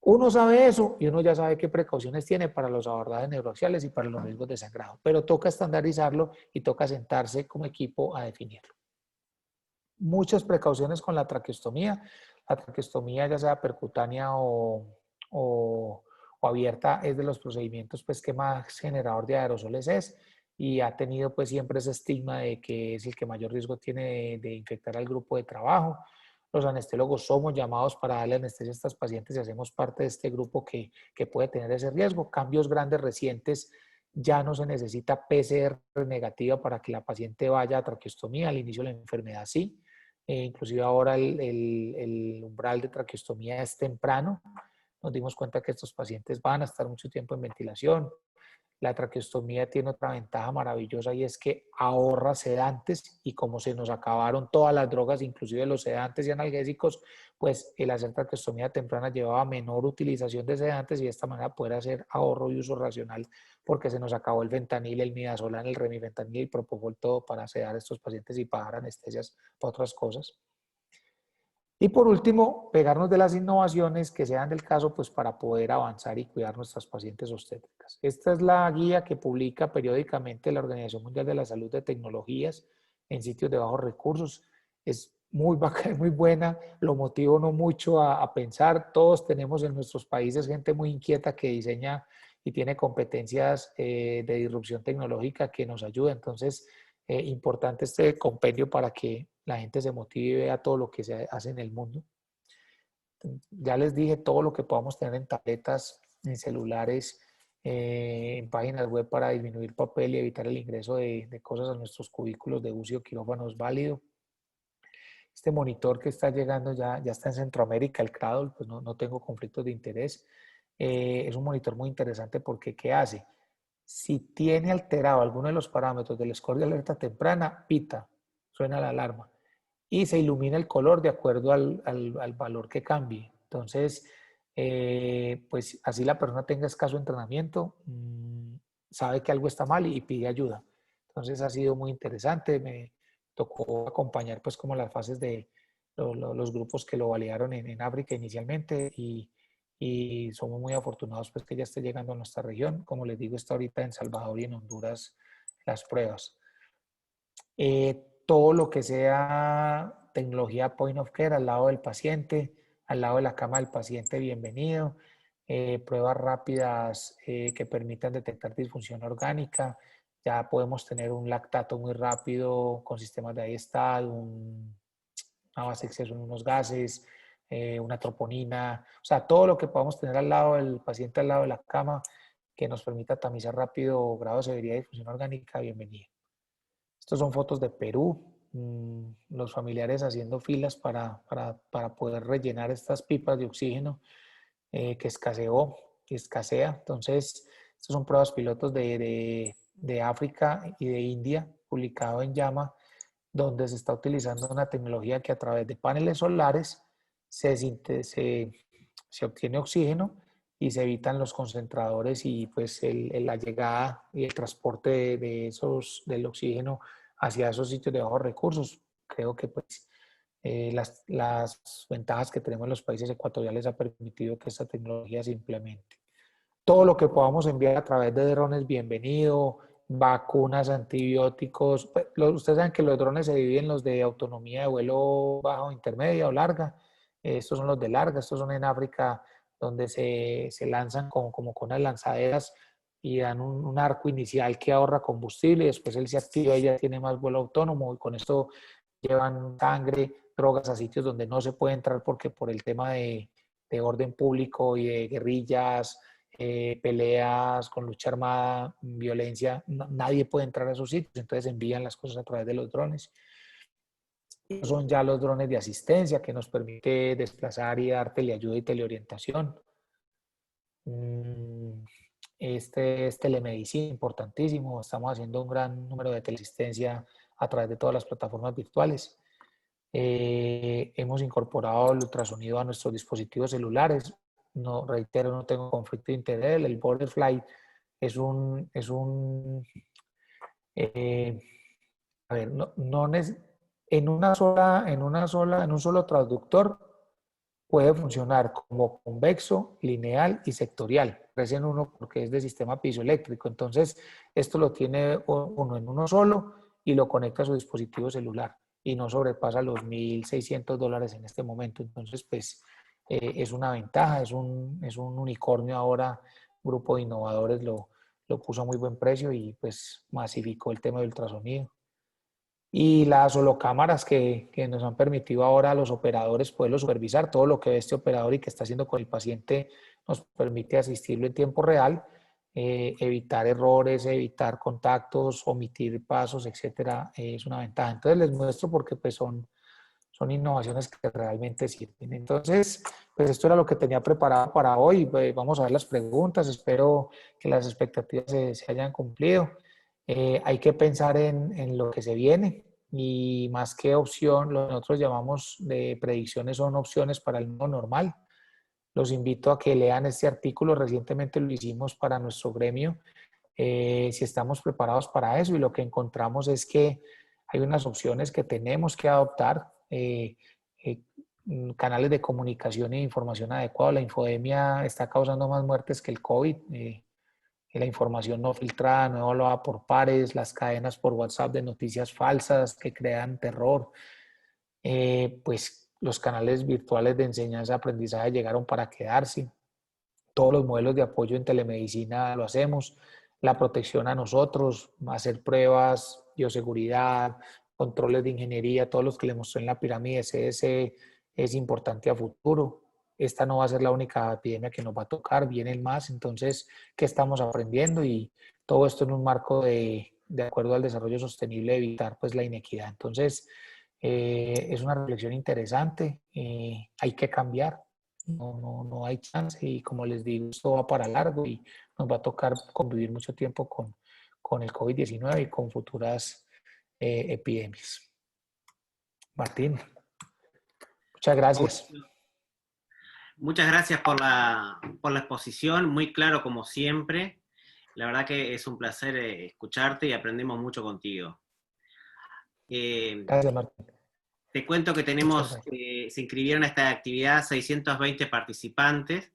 [SPEAKER 2] Uno sabe eso y uno ya sabe qué precauciones tiene para los abordajes neuroaxiales y para los riesgos de sangrado, pero toca estandarizarlo y toca sentarse como equipo a definirlo. Muchas precauciones con la traqueostomía. La traqueostomía, ya sea percutánea o abierta, es de los procedimientos pues, que más generador de aerosoles es, y ha tenido pues siempre ese estigma de que es el que mayor riesgo tiene de infectar al grupo de trabajo. Los anestesiólogos somos llamados para darle anestesia a estas pacientes y hacemos parte de este grupo que puede tener ese riesgo. Cambios grandes recientes, ya no se necesita PCR negativa para que la paciente vaya a traqueostomía. Al inicio de la enfermedad sí. Inclusive ahora el umbral de traqueostomía es temprano. Nos dimos cuenta que estos pacientes van a estar mucho tiempo en ventilación. La traqueostomía tiene otra ventaja maravillosa y es que ahorra sedantes, y como se nos acabaron todas las drogas, inclusive los sedantes y analgésicos, pues el hacer traqueostomía temprana llevaba menor utilización de sedantes y de esta manera poder hacer ahorro y uso racional porque se nos acabó el fentanil, el midazolam, el remifentanil y el propofol, todo para sedar a estos pacientes y pagar anestesias para otras cosas. Y por último, pegarnos de las innovaciones que sean del caso, pues para poder avanzar y cuidar nuestras pacientes obstétricas. Esta es la guía que publica periódicamente la Organización Mundial de la Salud de tecnologías en sitios de bajos recursos. Es muy bacana, muy buena, lo motiva uno mucho a pensar. Todos tenemos en nuestros países gente muy inquieta que diseña y tiene competencias de disrupción tecnológica que nos ayuda. Entonces, importante este compendio para que la gente se motive y vea todo lo que se hace en el mundo. Ya les dije todo lo que podamos tener en tabletas, en celulares, en páginas web para disminuir papel y evitar el ingreso de cosas a nuestros cubículos de UCI o quirófano es válido. Este monitor que está llegando ya está en Centroamérica, el Cradle, pues no tengo conflictos de interés. Es un monitor muy interesante porque ¿qué hace? Si tiene alterado alguno de los parámetros del score de alerta temprana, pita, suena la alarma y se ilumina el color de acuerdo al valor que cambie. Entonces, pues así la persona tenga escaso entrenamiento, sabe que algo está mal y pide ayuda. Entonces ha sido muy interesante. Me tocó acompañar pues como las fases de los grupos que lo validaron en África inicialmente, y somos muy afortunados pues que ya esté llegando a nuestra región. Como les digo, está ahorita en Salvador y en Honduras las pruebas. Todo lo que sea tecnología point of care al lado del paciente, al lado de la cama del paciente, bienvenido. Pruebas rápidas que permitan detectar disfunción orgánica. Ya podemos tener un lactato muy rápido con sistemas de ISTAT, una base de exceso en unos gases, una troponina, o sea, todo lo que podamos tener al lado del paciente, al lado de la cama, que nos permita tamizar rápido grado de severidad y difusión orgánica, bienvenida. Estos son fotos de Perú, los familiares haciendo filas para poder rellenar estas pipas de oxígeno que escasea. Entonces, estos son pruebas pilotos de África y de India, publicado en JAMA, donde se está utilizando una tecnología que a través de paneles solares se obtiene oxígeno y se evitan los concentradores y pues la llegada y el transporte del oxígeno hacia esos sitios de bajos recursos. Creo que pues las ventajas que tenemos en los países ecuatoriales ha permitido que esta tecnología se implemente. Todo lo que podamos enviar a través de drones, bienvenido, vacunas, antibióticos. Pues, ustedes saben que los drones se dividen en los de autonomía de vuelo bajo, intermedia o larga. Estos son los de larga, estos son en África, donde se lanzan como con unas lanzaderas y dan un arco inicial que ahorra combustible y después él se activa y ya tiene más vuelo autónomo y con esto llevan sangre, drogas a sitios donde no se puede entrar porque por el tema de orden público y de guerrillas, peleas con lucha armada, violencia, nadie puede entrar a esos sitios, entonces envían las cosas a través de los drones. Son ya los drones de asistencia que nos permite desplazar y dar teleayuda y teleorientación. Este es telemedicina, importantísimo. Estamos haciendo un gran número de teleasistencia a través de todas las plataformas virtuales. Hemos incorporado el ultrasonido a nuestros dispositivos celulares. No, reitero, no tengo conflicto de interés. El Borderfly es un a ver, en un solo traductor puede funcionar como convexo, lineal y sectorial. Recién uno porque es de sistema piezoeléctrico. Entonces, esto lo tiene uno en uno solo y lo conecta a su dispositivo celular y no sobrepasa los $1,600 en este momento. Entonces, pues, es una ventaja, es un unicornio ahora. Grupo de innovadores lo puso a muy buen precio y pues masificó el tema del ultrasonido. Y las holocámaras que nos han permitido ahora a los operadores poderlo supervisar, todo lo que ve este operador y que está haciendo con el paciente nos permite asistirlo en tiempo real, evitar errores, evitar contactos, omitir pasos, etcétera, es una ventaja. Entonces les muestro porque pues son innovaciones que realmente sirven. Entonces, pues esto era lo que tenía preparado para hoy. Vamos a ver las preguntas, espero que las expectativas se hayan cumplido. Hay que pensar en lo que se viene y más que opción, lo que nosotros llamamos de predicciones son opciones para el nuevo normal. Los invito a que lean este artículo, recientemente lo hicimos para nuestro gremio, si estamos preparados para eso y lo que encontramos es que hay unas opciones que tenemos que adoptar, canales de comunicación e información adecuados. La infodemia está causando más muertes que el COVID. La información no filtrada, no evaluada por pares, las cadenas por WhatsApp de noticias falsas que crean terror, pues los canales virtuales de enseñanza-aprendizaje llegaron para quedarse. Todos los modelos de apoyo en telemedicina lo hacemos, la protección a nosotros, hacer pruebas, bioseguridad, controles de ingeniería, todos los que le mostré en la pirámide CS es importante a futuro. Esta no va a ser la única epidemia que nos va a tocar, vienen más, entonces, ¿qué estamos aprendiendo? Y todo esto en un marco de acuerdo al desarrollo sostenible, evitar pues la inequidad. Entonces, es una reflexión interesante, hay que cambiar, no hay chance y como les digo, esto va para largo y nos va a tocar convivir mucho tiempo con el COVID-19 y con futuras epidemias. Martín, muchas gracias.
[SPEAKER 3] Muchas gracias por la exposición, muy claro como siempre. La verdad que es un placer escucharte y aprendemos mucho contigo.
[SPEAKER 2] Gracias, Martín.
[SPEAKER 3] Te cuento que tenemos, se inscribieron a esta actividad 620 participantes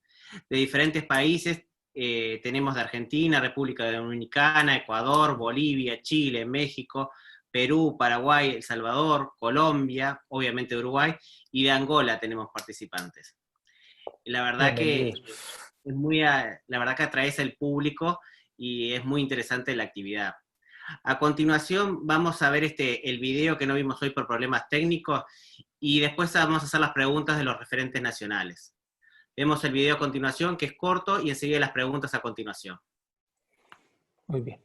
[SPEAKER 3] de diferentes países. Tenemos de Argentina, República Dominicana, Ecuador, Bolivia, Chile, México, Perú, Paraguay, El Salvador, Colombia, obviamente Uruguay, y de Angola tenemos participantes. La verdad que atraes al público y es muy interesante la actividad. A continuación vamos a ver el video que no vimos hoy por problemas técnicos y después vamos a hacer las preguntas de los referentes nacionales. Vemos el video a continuación que es corto y enseguida las preguntas a continuación.
[SPEAKER 2] Muy bien.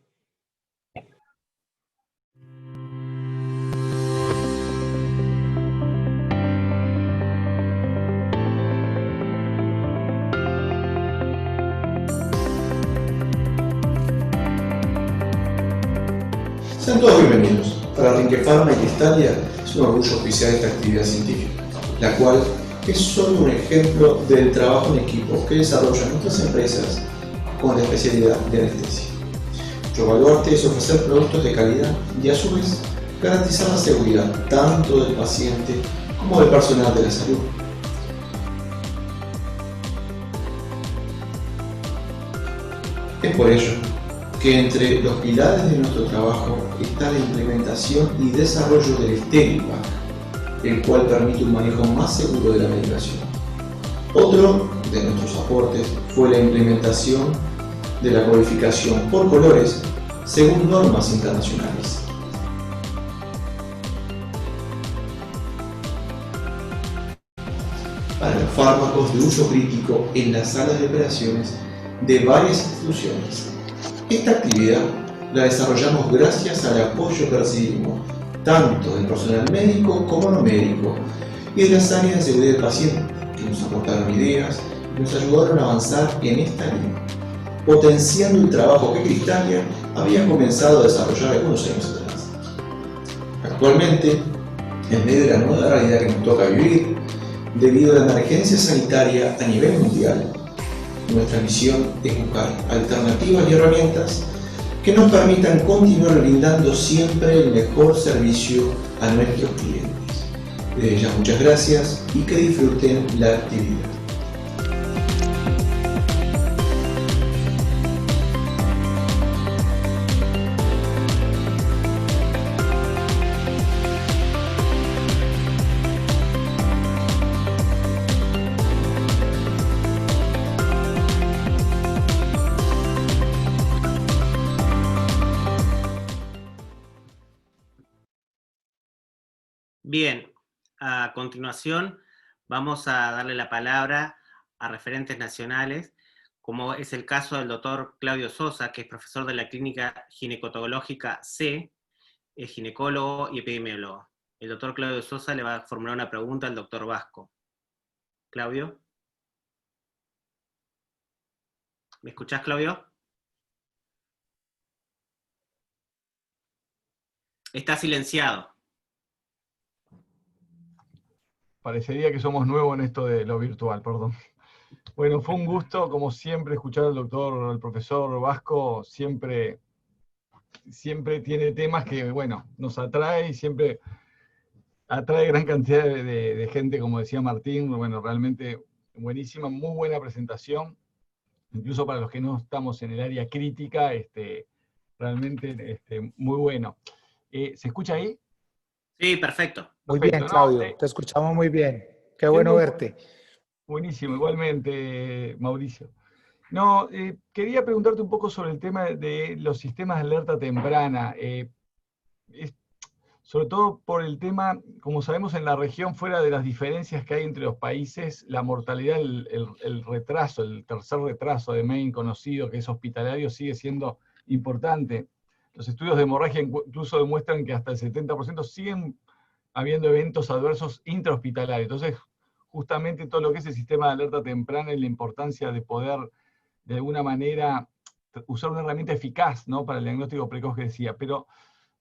[SPEAKER 4] Sean todos bienvenidos. Para Rinque Pharma y Cristalia es un orgullo oficial esta actividad científica, la cual es solo un ejemplo del trabajo en equipo que desarrollan nuestras empresas con la especialidad de anestesia. Nuestro baluarte es ofrecer productos de calidad y a su vez garantizar la seguridad tanto del paciente como del personal de la salud. Es por ello que entre los pilares de nuestro trabajo está la implementación y desarrollo del Steripack, el cual permite un manejo más seguro de la medicación. Otro de nuestros aportes fue la implementación de la codificación por colores según normas internacionales. Para los fármacos de uso crítico en las salas de operaciones de varias instituciones. Esta actividad la desarrollamos gracias al apoyo que recibimos tanto del personal médico como no médico y de las áreas de seguridad del paciente, que nos aportaron ideas y nos ayudaron a avanzar en esta línea, potenciando el trabajo que Cristalia había comenzado a desarrollar algunos años atrás. Actualmente, en medio de la nueva realidad que nos toca vivir, debido a la emergencia sanitaria a nivel mundial, nuestra misión es buscar alternativas y herramientas que nos permitan continuar brindando siempre el mejor servicio a nuestros clientes. Desde ya muchas gracias y que disfruten la actividad.
[SPEAKER 3] Bien, a continuación vamos a darle la palabra a referentes nacionales, como es el caso del doctor Claudio Sosa, que es profesor de la Clínica Ginecotológica C, es ginecólogo y epidemiólogo. El doctor Claudio Sosa le va a formular una pregunta al doctor Vasco. Claudio. ¿Me escuchás, Claudio? Está silenciado.
[SPEAKER 5] Parecería que somos nuevos en esto de lo virtual, perdón. Bueno, fue un gusto, como siempre, escuchar al profesor Vasco. Siempre tiene temas que, bueno, nos atrae y siempre atrae gran cantidad de gente, como decía Martín. Bueno, realmente buenísima, muy buena presentación. Incluso para los que no estamos en el área crítica, realmente muy bueno. ¿Se escucha ahí?
[SPEAKER 3] Sí, perfecto.
[SPEAKER 2] Muy
[SPEAKER 5] Perfecto,
[SPEAKER 2] bien, Claudio, te escuchamos muy bien. Qué bueno verte.
[SPEAKER 5] Buenísimo, igualmente, Mauricio. No, quería preguntarte un poco sobre el tema de los sistemas de alerta temprana. Sobre todo por el tema, como sabemos en la región, fuera de las diferencias que hay entre los países, la mortalidad, el retraso, el tercer retraso de Maine conocido, que es hospitalario, sigue siendo importante. Los estudios de hemorragia incluso demuestran que hasta el 70% siguen habiendo eventos adversos intrahospitalarios. Entonces, justamente todo lo que es el sistema de alerta temprana y la importancia de poder, de alguna manera, usar una herramienta eficaz, ¿no?, para el diagnóstico precoz que decía. Pero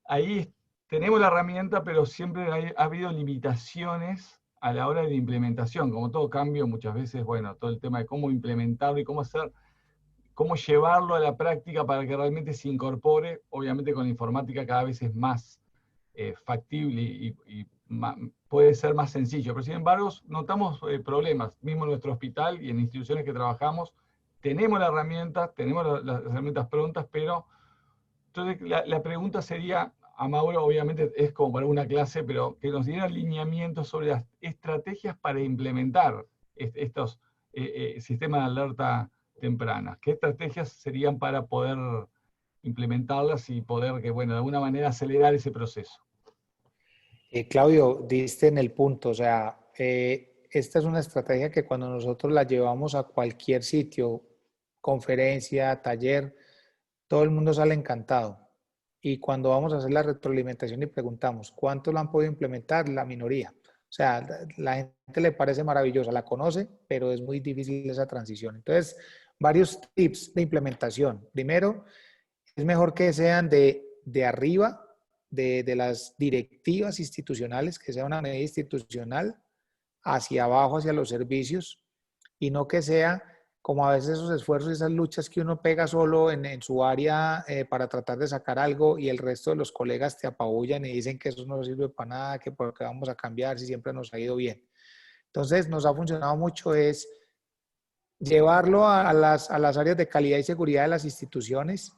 [SPEAKER 5] ahí tenemos la herramienta, pero siempre ha habido limitaciones a la hora de la implementación. Como todo cambio, muchas veces, bueno, todo el tema de cómo implementarlo y cómo llevarlo a la práctica para que realmente se incorpore. Obviamente con la informática cada vez es más factible y puede ser más sencillo, pero sin embargo notamos problemas, mismo en nuestro hospital y en instituciones que trabajamos, tenemos la herramienta, tenemos las herramientas prontas, pero entonces la pregunta sería, a Mauro obviamente es como para una clase, pero que nos diera lineamientos sobre las estrategias para implementar estos sistemas de alerta temprana. ¿Qué estrategias serían para poder implementarlas y poder, que, bueno, de alguna manera acelerar ese proceso?
[SPEAKER 2] Claudio, diste en el punto, o sea, esta es una estrategia que cuando nosotros la llevamos a cualquier sitio, conferencia, taller, todo el mundo sale encantado. Y cuando vamos a hacer la retroalimentación y preguntamos, ¿cuántos lo han podido implementar? La minoría. O sea, la gente le parece maravillosa, la conoce, pero es muy difícil esa transición. Entonces, varios tips de implementación. Primero, es mejor que sean de arriba, de las directivas institucionales, que sea una medida institucional, hacia abajo, hacia los servicios, y no que sea como a veces esos esfuerzos y esas luchas que uno pega solo en su área para tratar de sacar algo y el resto de los colegas te apabullan y dicen que eso no sirve para nada, que por qué vamos a cambiar si siempre nos ha ido bien. Entonces nos ha funcionado mucho es llevarlo a las áreas de calidad y seguridad de las instituciones,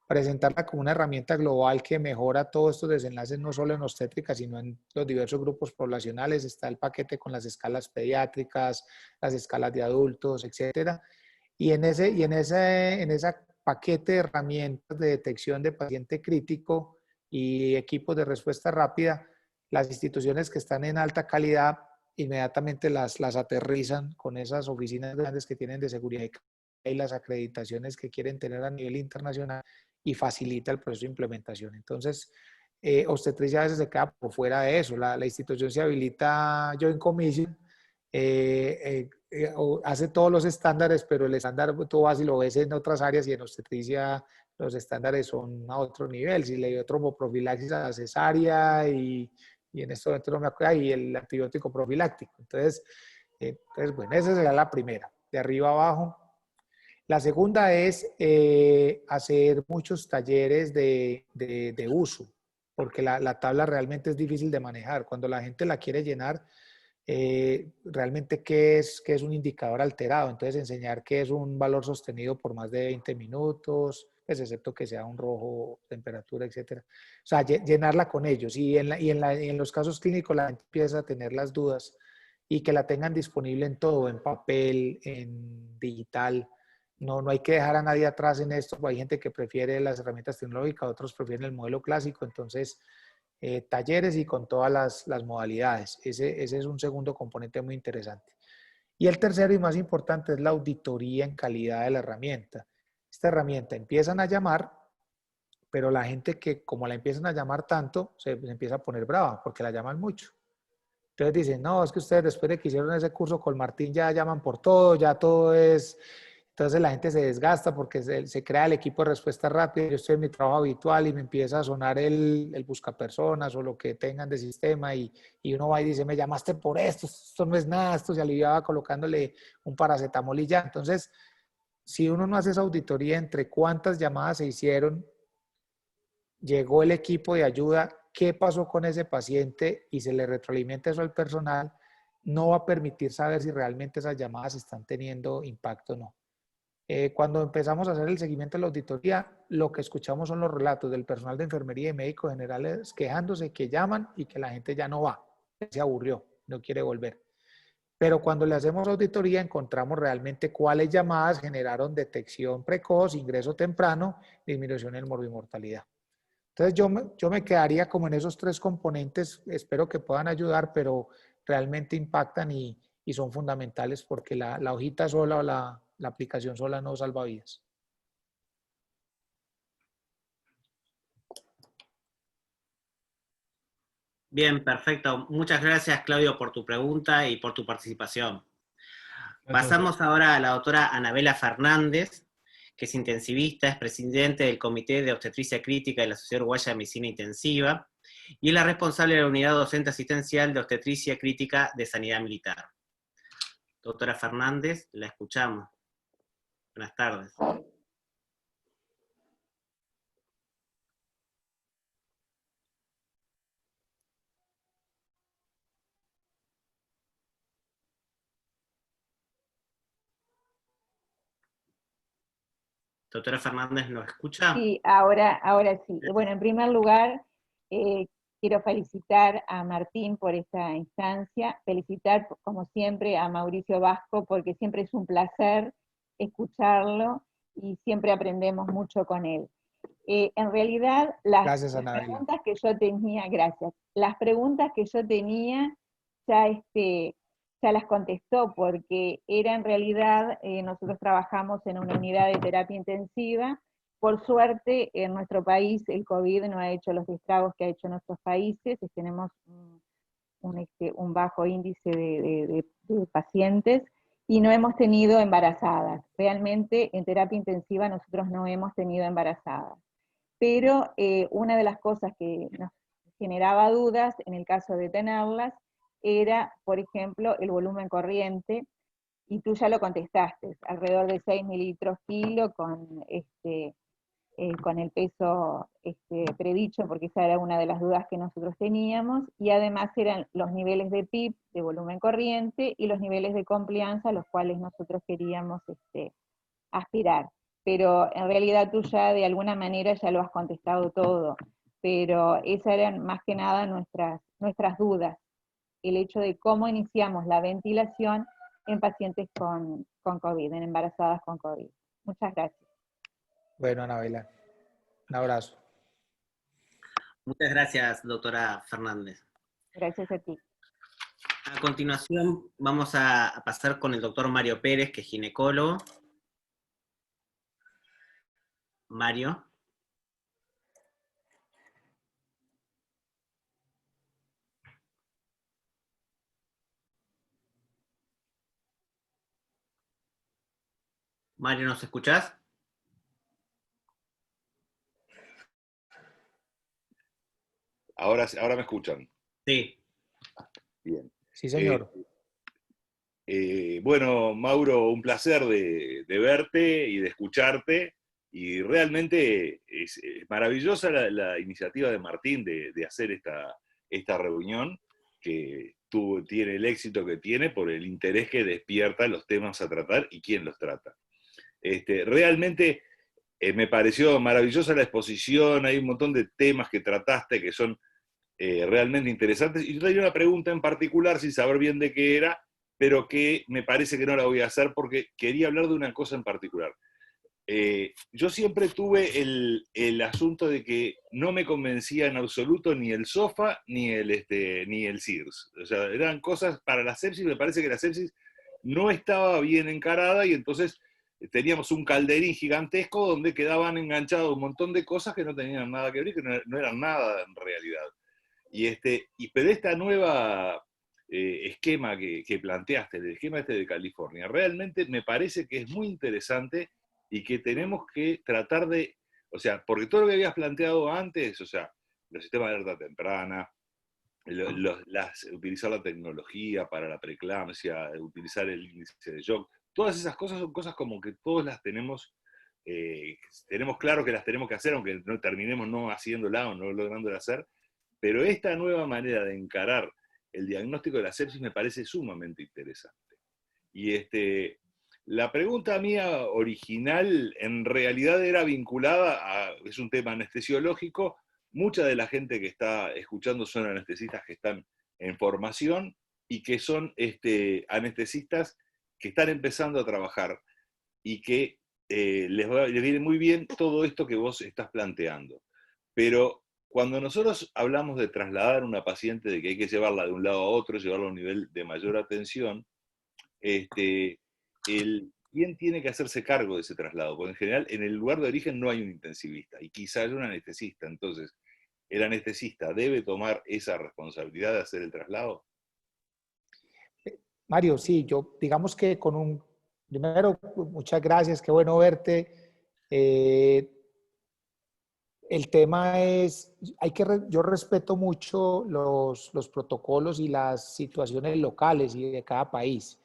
[SPEAKER 2] presentarla como una herramienta global que mejora todos estos desenlaces, no solo en obstétrica, sisa en los diversos grupos poblacionales. Está el paquete con las escalas pediátricas, las escalas de adultos, etcétera. Y en ese paquete de herramientas de detección de paciente crítico y equipos de respuesta rápida, las instituciones que están en alta calidad inmediatamente las aterrizan con esas oficinas grandes que tienen de seguridad y las acreditaciones que quieren tener a nivel internacional y facilita el proceso de implementación. Entonces, obstetricia a veces se queda por fuera de eso. La institución se habilita Joint Commission, hace todos los estándares, pero el estándar tú vas y lo ves en otras áreas y en obstetricia los estándares son a otro nivel. Si le dio tromboprofilaxis a la cesárea y en esto momento no me acuerdo, y el antibiótico profiláctico. Entonces, bueno, esa sería la primera, de arriba abajo. La segunda es hacer muchos talleres de uso, porque la tabla realmente es difícil de manejar. Cuando la gente la quiere llenar, realmente qué es un indicador alterado. Entonces, enseñar qué es un valor sostenido por más de 20 minutos, pues excepto que sea un rojo, temperatura, etcétera. O sea, llenarla con ellos. Y en los casos clínicos la gente empieza a tener las dudas y que la tengan disponible en todo, en papel, en digital. No hay que dejar a nadie atrás en esto. Hay gente que prefiere las herramientas tecnológicas, otros prefieren el modelo clásico. Entonces, talleres y con todas las modalidades. Ese es un segundo componente muy interesante. Y el tercero y más importante es la auditoría en calidad de la herramienta. Esta herramienta empiezan a llamar, pero la gente que como la empiezan a llamar tanto, se empieza a poner brava porque la llaman mucho. Entonces dicen, no, es que ustedes después de que hicieron ese curso con Martín ya llaman por todo, ya todo es... Entonces la gente se desgasta porque se crea el equipo de respuesta rápida. Yo estoy en mi trabajo habitual y me empieza a sonar el buscapersonas o lo que tengan de sistema y uno va y dice, me llamaste por esto no es nada, esto se aliviaba colocándole un paracetamol y ya. Entonces, si uno no hace esa auditoría entre cuántas llamadas se hicieron, llegó el equipo de ayuda, qué pasó con ese paciente y se le retroalimenta eso al personal, no va a permitir saber si realmente esas llamadas están teniendo impacto o no. Cuando empezamos a hacer el seguimiento de la auditoría, lo que escuchamos son los relatos del personal de enfermería y médicos generales quejándose que llaman y que la gente ya no va, se aburrió, no quiere volver. Pero cuando le hacemos auditoría encontramos realmente cuáles llamadas generaron detección precoz, ingreso temprano, disminución en morbimortalidad. Entonces yo me quedaría como en esos tres componentes, espero que puedan ayudar, pero realmente impactan y son fundamentales porque la hojita sola o la aplicación sola no salva vidas.
[SPEAKER 3] Bien, perfecto. Muchas gracias, Claudio, por tu pregunta y por tu participación. Pasamos ahora a la doctora Anabela Fernández, que es intensivista, es presidente del Comité de Obstetricia Crítica de la Sociedad Uruguaya de Medicina Intensiva y es la responsable de la Unidad Docente Asistencial de Obstetricia Crítica de Sanidad Militar. Doctora Fernández, la escuchamos. Buenas tardes. Doctora Fernández, ¿nos escucha?
[SPEAKER 6] Sí, ahora sí. Bueno, en primer lugar, quiero felicitar a Martín por esta instancia, felicitar como siempre a Mauricio Vasco, porque siempre es un placer escucharlo y siempre aprendemos mucho con él. En realidad, las preguntas que yo tenía, gracias, las preguntas que yo tenía ya las contestó, porque era en realidad, nosotros trabajamos en una unidad de terapia intensiva, Por suerte, en nuestro país el COVID no ha hecho los estragos que ha hecho en otros países, tenemos un bajo índice de pacientes y no hemos tenido embarazadas. Realmente en terapia intensiva nosotros no hemos tenido embarazadas. Pero una de las cosas que nos generaba dudas en el caso de tenerlas era, por ejemplo, el volumen corriente, y tú ya lo contestaste, alrededor de 6 mililitros kilo con el peso predicho, porque esa era una de las dudas que nosotros teníamos, y además eran los niveles de PIB, de volumen corriente, y los niveles de compliance a los cuales nosotros queríamos aspirar. Pero en realidad tú ya de alguna manera ya lo has contestado todo, pero esas eran más que nada nuestras dudas, el hecho de cómo iniciamos la ventilación en pacientes con COVID, en embarazadas con COVID. Muchas gracias.
[SPEAKER 2] Bueno, Anabela, un abrazo.
[SPEAKER 3] Muchas gracias, doctora Fernández.
[SPEAKER 6] Gracias a ti.
[SPEAKER 3] A continuación vamos a pasar con el doctor Mario Pérez, que es ginecólogo. Mario. Mario, ¿nos escuchás?
[SPEAKER 7] Ahora me escuchan.
[SPEAKER 3] Sí.
[SPEAKER 7] Bien.
[SPEAKER 2] Sí, señor.
[SPEAKER 7] Bueno, Mauro, un placer de verte y de escucharte. Y realmente es maravillosa la iniciativa de Martín de hacer esta reunión, que tiene el éxito que tiene por el interés que despierta los temas a tratar y quién los trata. Realmente me pareció maravillosa la exposición, hay un montón de temas que trataste que son realmente interesantes. Y yo tenía una pregunta en particular, sin saber bien de qué era, pero que me parece que no la voy a hacer porque quería hablar de una cosa en particular. Yo siempre tuve el asunto de que no me convencía en absoluto ni el SOFA ni el SIRS. O sea, eran cosas para la sepsis, me parece que la sepsis no estaba bien encarada y entonces teníamos un calderín gigantesco donde quedaban enganchados un montón de cosas que no tenían nada que ver y que no eran nada en realidad. Pero esta nueva esquema que planteaste, el esquema de California, realmente me parece que es muy interesante y que tenemos que tratar de, o sea, porque todo lo que habías planteado antes, o sea, los sistemas de alerta temprana, utilizar la tecnología para la preeclampsia, utilizar el índice de shock, todas esas cosas son cosas como que todos las tenemos claro que las tenemos que hacer, aunque no terminemos no haciéndola o no lográndola hacer, pero esta nueva manera de encarar el diagnóstico de la sepsis me parece sumamente interesante. Y la pregunta mía original en realidad era vinculada es un tema anestesiológico. Mucha de la gente que está escuchando son anestesistas que están en formación y que son anestesistas que están empezando a trabajar y que les viene muy bien todo esto que vos estás planteando. Pero cuando nosotros hablamos de trasladar a una paciente, de que hay que llevarla de un lado a otro, llevarla a un nivel de mayor atención, ¿quién tiene que hacerse cargo de ese traslado? Porque en general en el lugar de origen no hay un intensivista y quizá haya un anestesista. Entonces, ¿el anestesista debe tomar esa responsabilidad de hacer el traslado?
[SPEAKER 2] Mario, sí, yo digamos que primero, muchas gracias, qué bueno verte. El tema es, yo respeto mucho los protocolos y las situaciones locales y de cada país,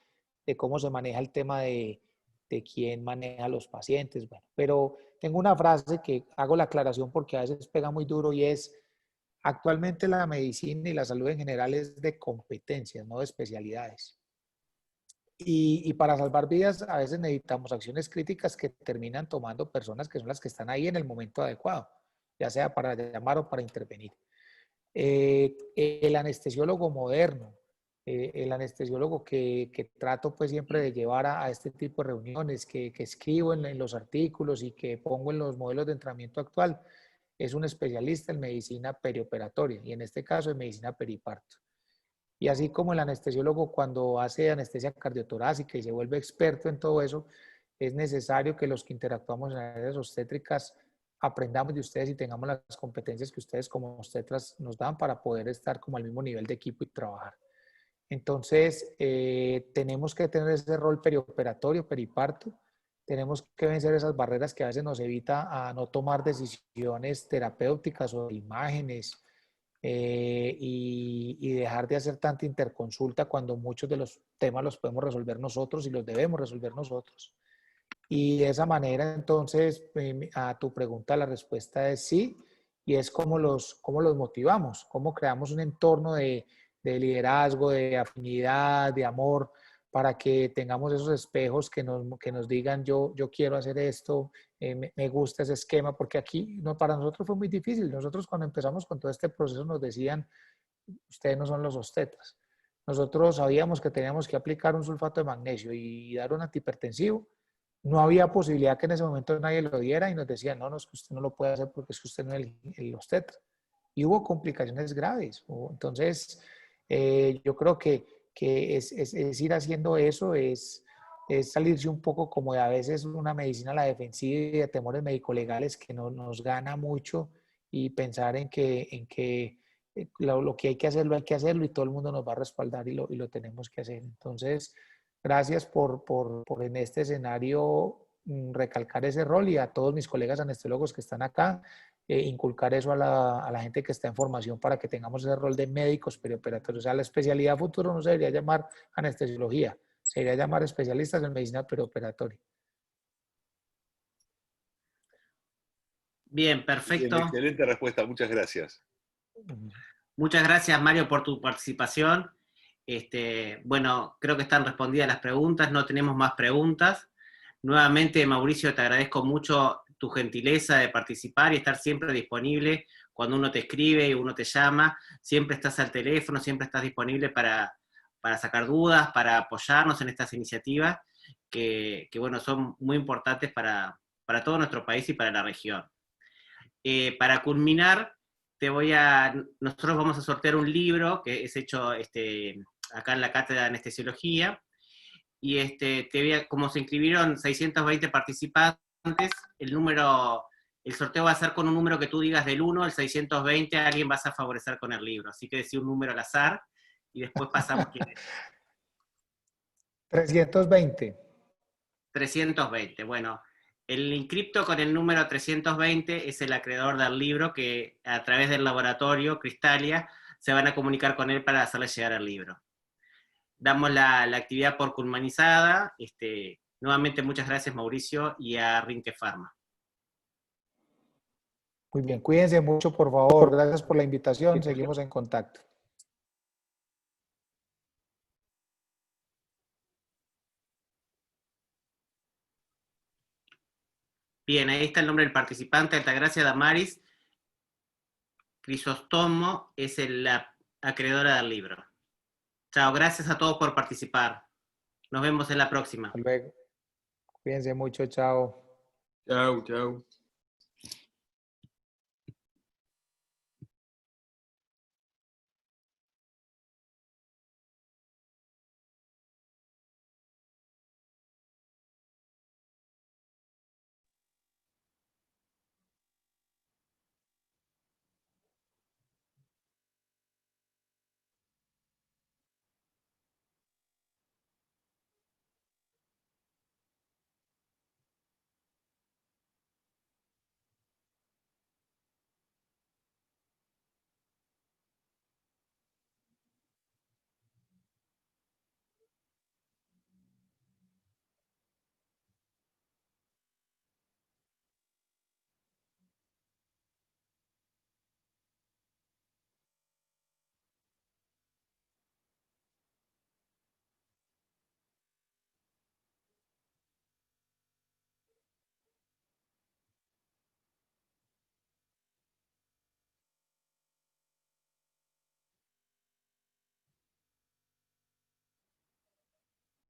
[SPEAKER 2] de cómo se maneja el tema de quién maneja a los pacientes. Bueno, pero tengo una frase que hago la aclaración porque a veces pega muy duro y es, actualmente la medicina y la salud en general es de competencias, no de especialidades. Y para salvar vidas a veces necesitamos acciones críticas que terminan tomando personas que son las que están ahí en el momento adecuado, ya sea para llamar o para intervenir. El anestesiólogo moderno, el anestesiólogo que trato pues siempre de llevar a este tipo de reuniones, que escribo en los artículos y que pongo en los modelos de entrenamiento actual, es un especialista en medicina perioperatoria y en este caso en medicina periparto. Y así como el anestesiólogo cuando hace anestesia cardiotorácica y se vuelve experto en todo eso, es necesario que los que interactuamos en áreas obstétricas aprendamos de ustedes y tengamos las competencias que ustedes como obstetras nos dan para poder estar como al mismo nivel de equipo y trabajar. Entonces, tenemos que tener ese rol perioperatorio, periparto. Tenemos que vencer esas barreras que a veces nos evita a no tomar decisiones terapéuticas o de imágenes y dejar de hacer tanta interconsulta cuando muchos de los temas los podemos resolver nosotros y los debemos resolver nosotros. Y de esa manera, entonces, a tu pregunta la respuesta es sí, y es cómo los motivamos, cómo creamos un entorno de liderazgo, de afinidad, de amor, para que tengamos esos espejos que nos digan yo quiero hacer esto, me gusta ese esquema, porque aquí no, para nosotros fue muy difícil. Nosotros cuando empezamos con todo este proceso nos decían, ustedes no son los obstetras. Nosotros sabíamos que teníamos que aplicar un sulfato de magnesio y dar un antihipertensivo. No había posibilidad que en ese momento nadie lo diera y nos decían, no, es que usted no lo puede hacer porque es que usted no es el obstetra. Y hubo complicaciones graves. Entonces, yo creo que es ir haciendo eso, es salirse un poco como de a veces una medicina a la defensiva y de temores médico-legales que nos gana mucho y pensar en que lo que hay que hacerlo y todo el mundo nos va a respaldar y lo tenemos que hacer. Entonces, gracias por en este escenario recalcar ese rol y a todos mis colegas anestesiólogos que están acá, inculcar eso a la gente que está en formación para que tengamos ese rol de médicos perioperatorios. O sea, la especialidad futuro no se debería llamar anestesiología, se debería llamar especialistas en medicina perioperatoria.
[SPEAKER 3] Bien, perfecto.
[SPEAKER 7] Bien, excelente respuesta, muchas gracias.
[SPEAKER 3] Muchas gracias, Mario, por tu participación. Bueno, creo que están respondidas las preguntas, no tenemos más preguntas. Nuevamente, Mauricio, te agradezco mucho tu gentileza de participar y estar siempre disponible cuando uno te escribe y uno te llama. Siempre estás al teléfono, siempre estás disponible para sacar dudas, para apoyarnos en estas iniciativas que bueno, son muy importantes para todo nuestro país y para la región. Para culminar, nosotros vamos a sortear un libro que es hecho acá en la Cátedra de Anestesiología, y como se inscribieron 620 participantes, el sorteo va a ser con un número que tú digas del 1 al 620, a alguien vas a favorecer con el libro, así que decí un número al azar, y después pasamos quién es.
[SPEAKER 2] 320.
[SPEAKER 3] 320, bueno. El inscripto con el número 320 es el acreedor del libro que a través del laboratorio Cristalia se van a comunicar con él para hacerle llegar el libro. Damos la actividad por culminada. Nuevamente muchas gracias, Mauricio, y a Rinque Pharma.
[SPEAKER 2] Muy bien, cuídense mucho, por favor. Gracias por la invitación, seguimos en contacto.
[SPEAKER 3] Bien, ahí está el nombre del participante, Altagracia Damaris Crisóstomo, es la acreedora del libro. Chao, gracias a todos por participar. Nos vemos en la próxima.
[SPEAKER 2] Hasta luego. Cuídense mucho, chao.
[SPEAKER 1] Chau, chau.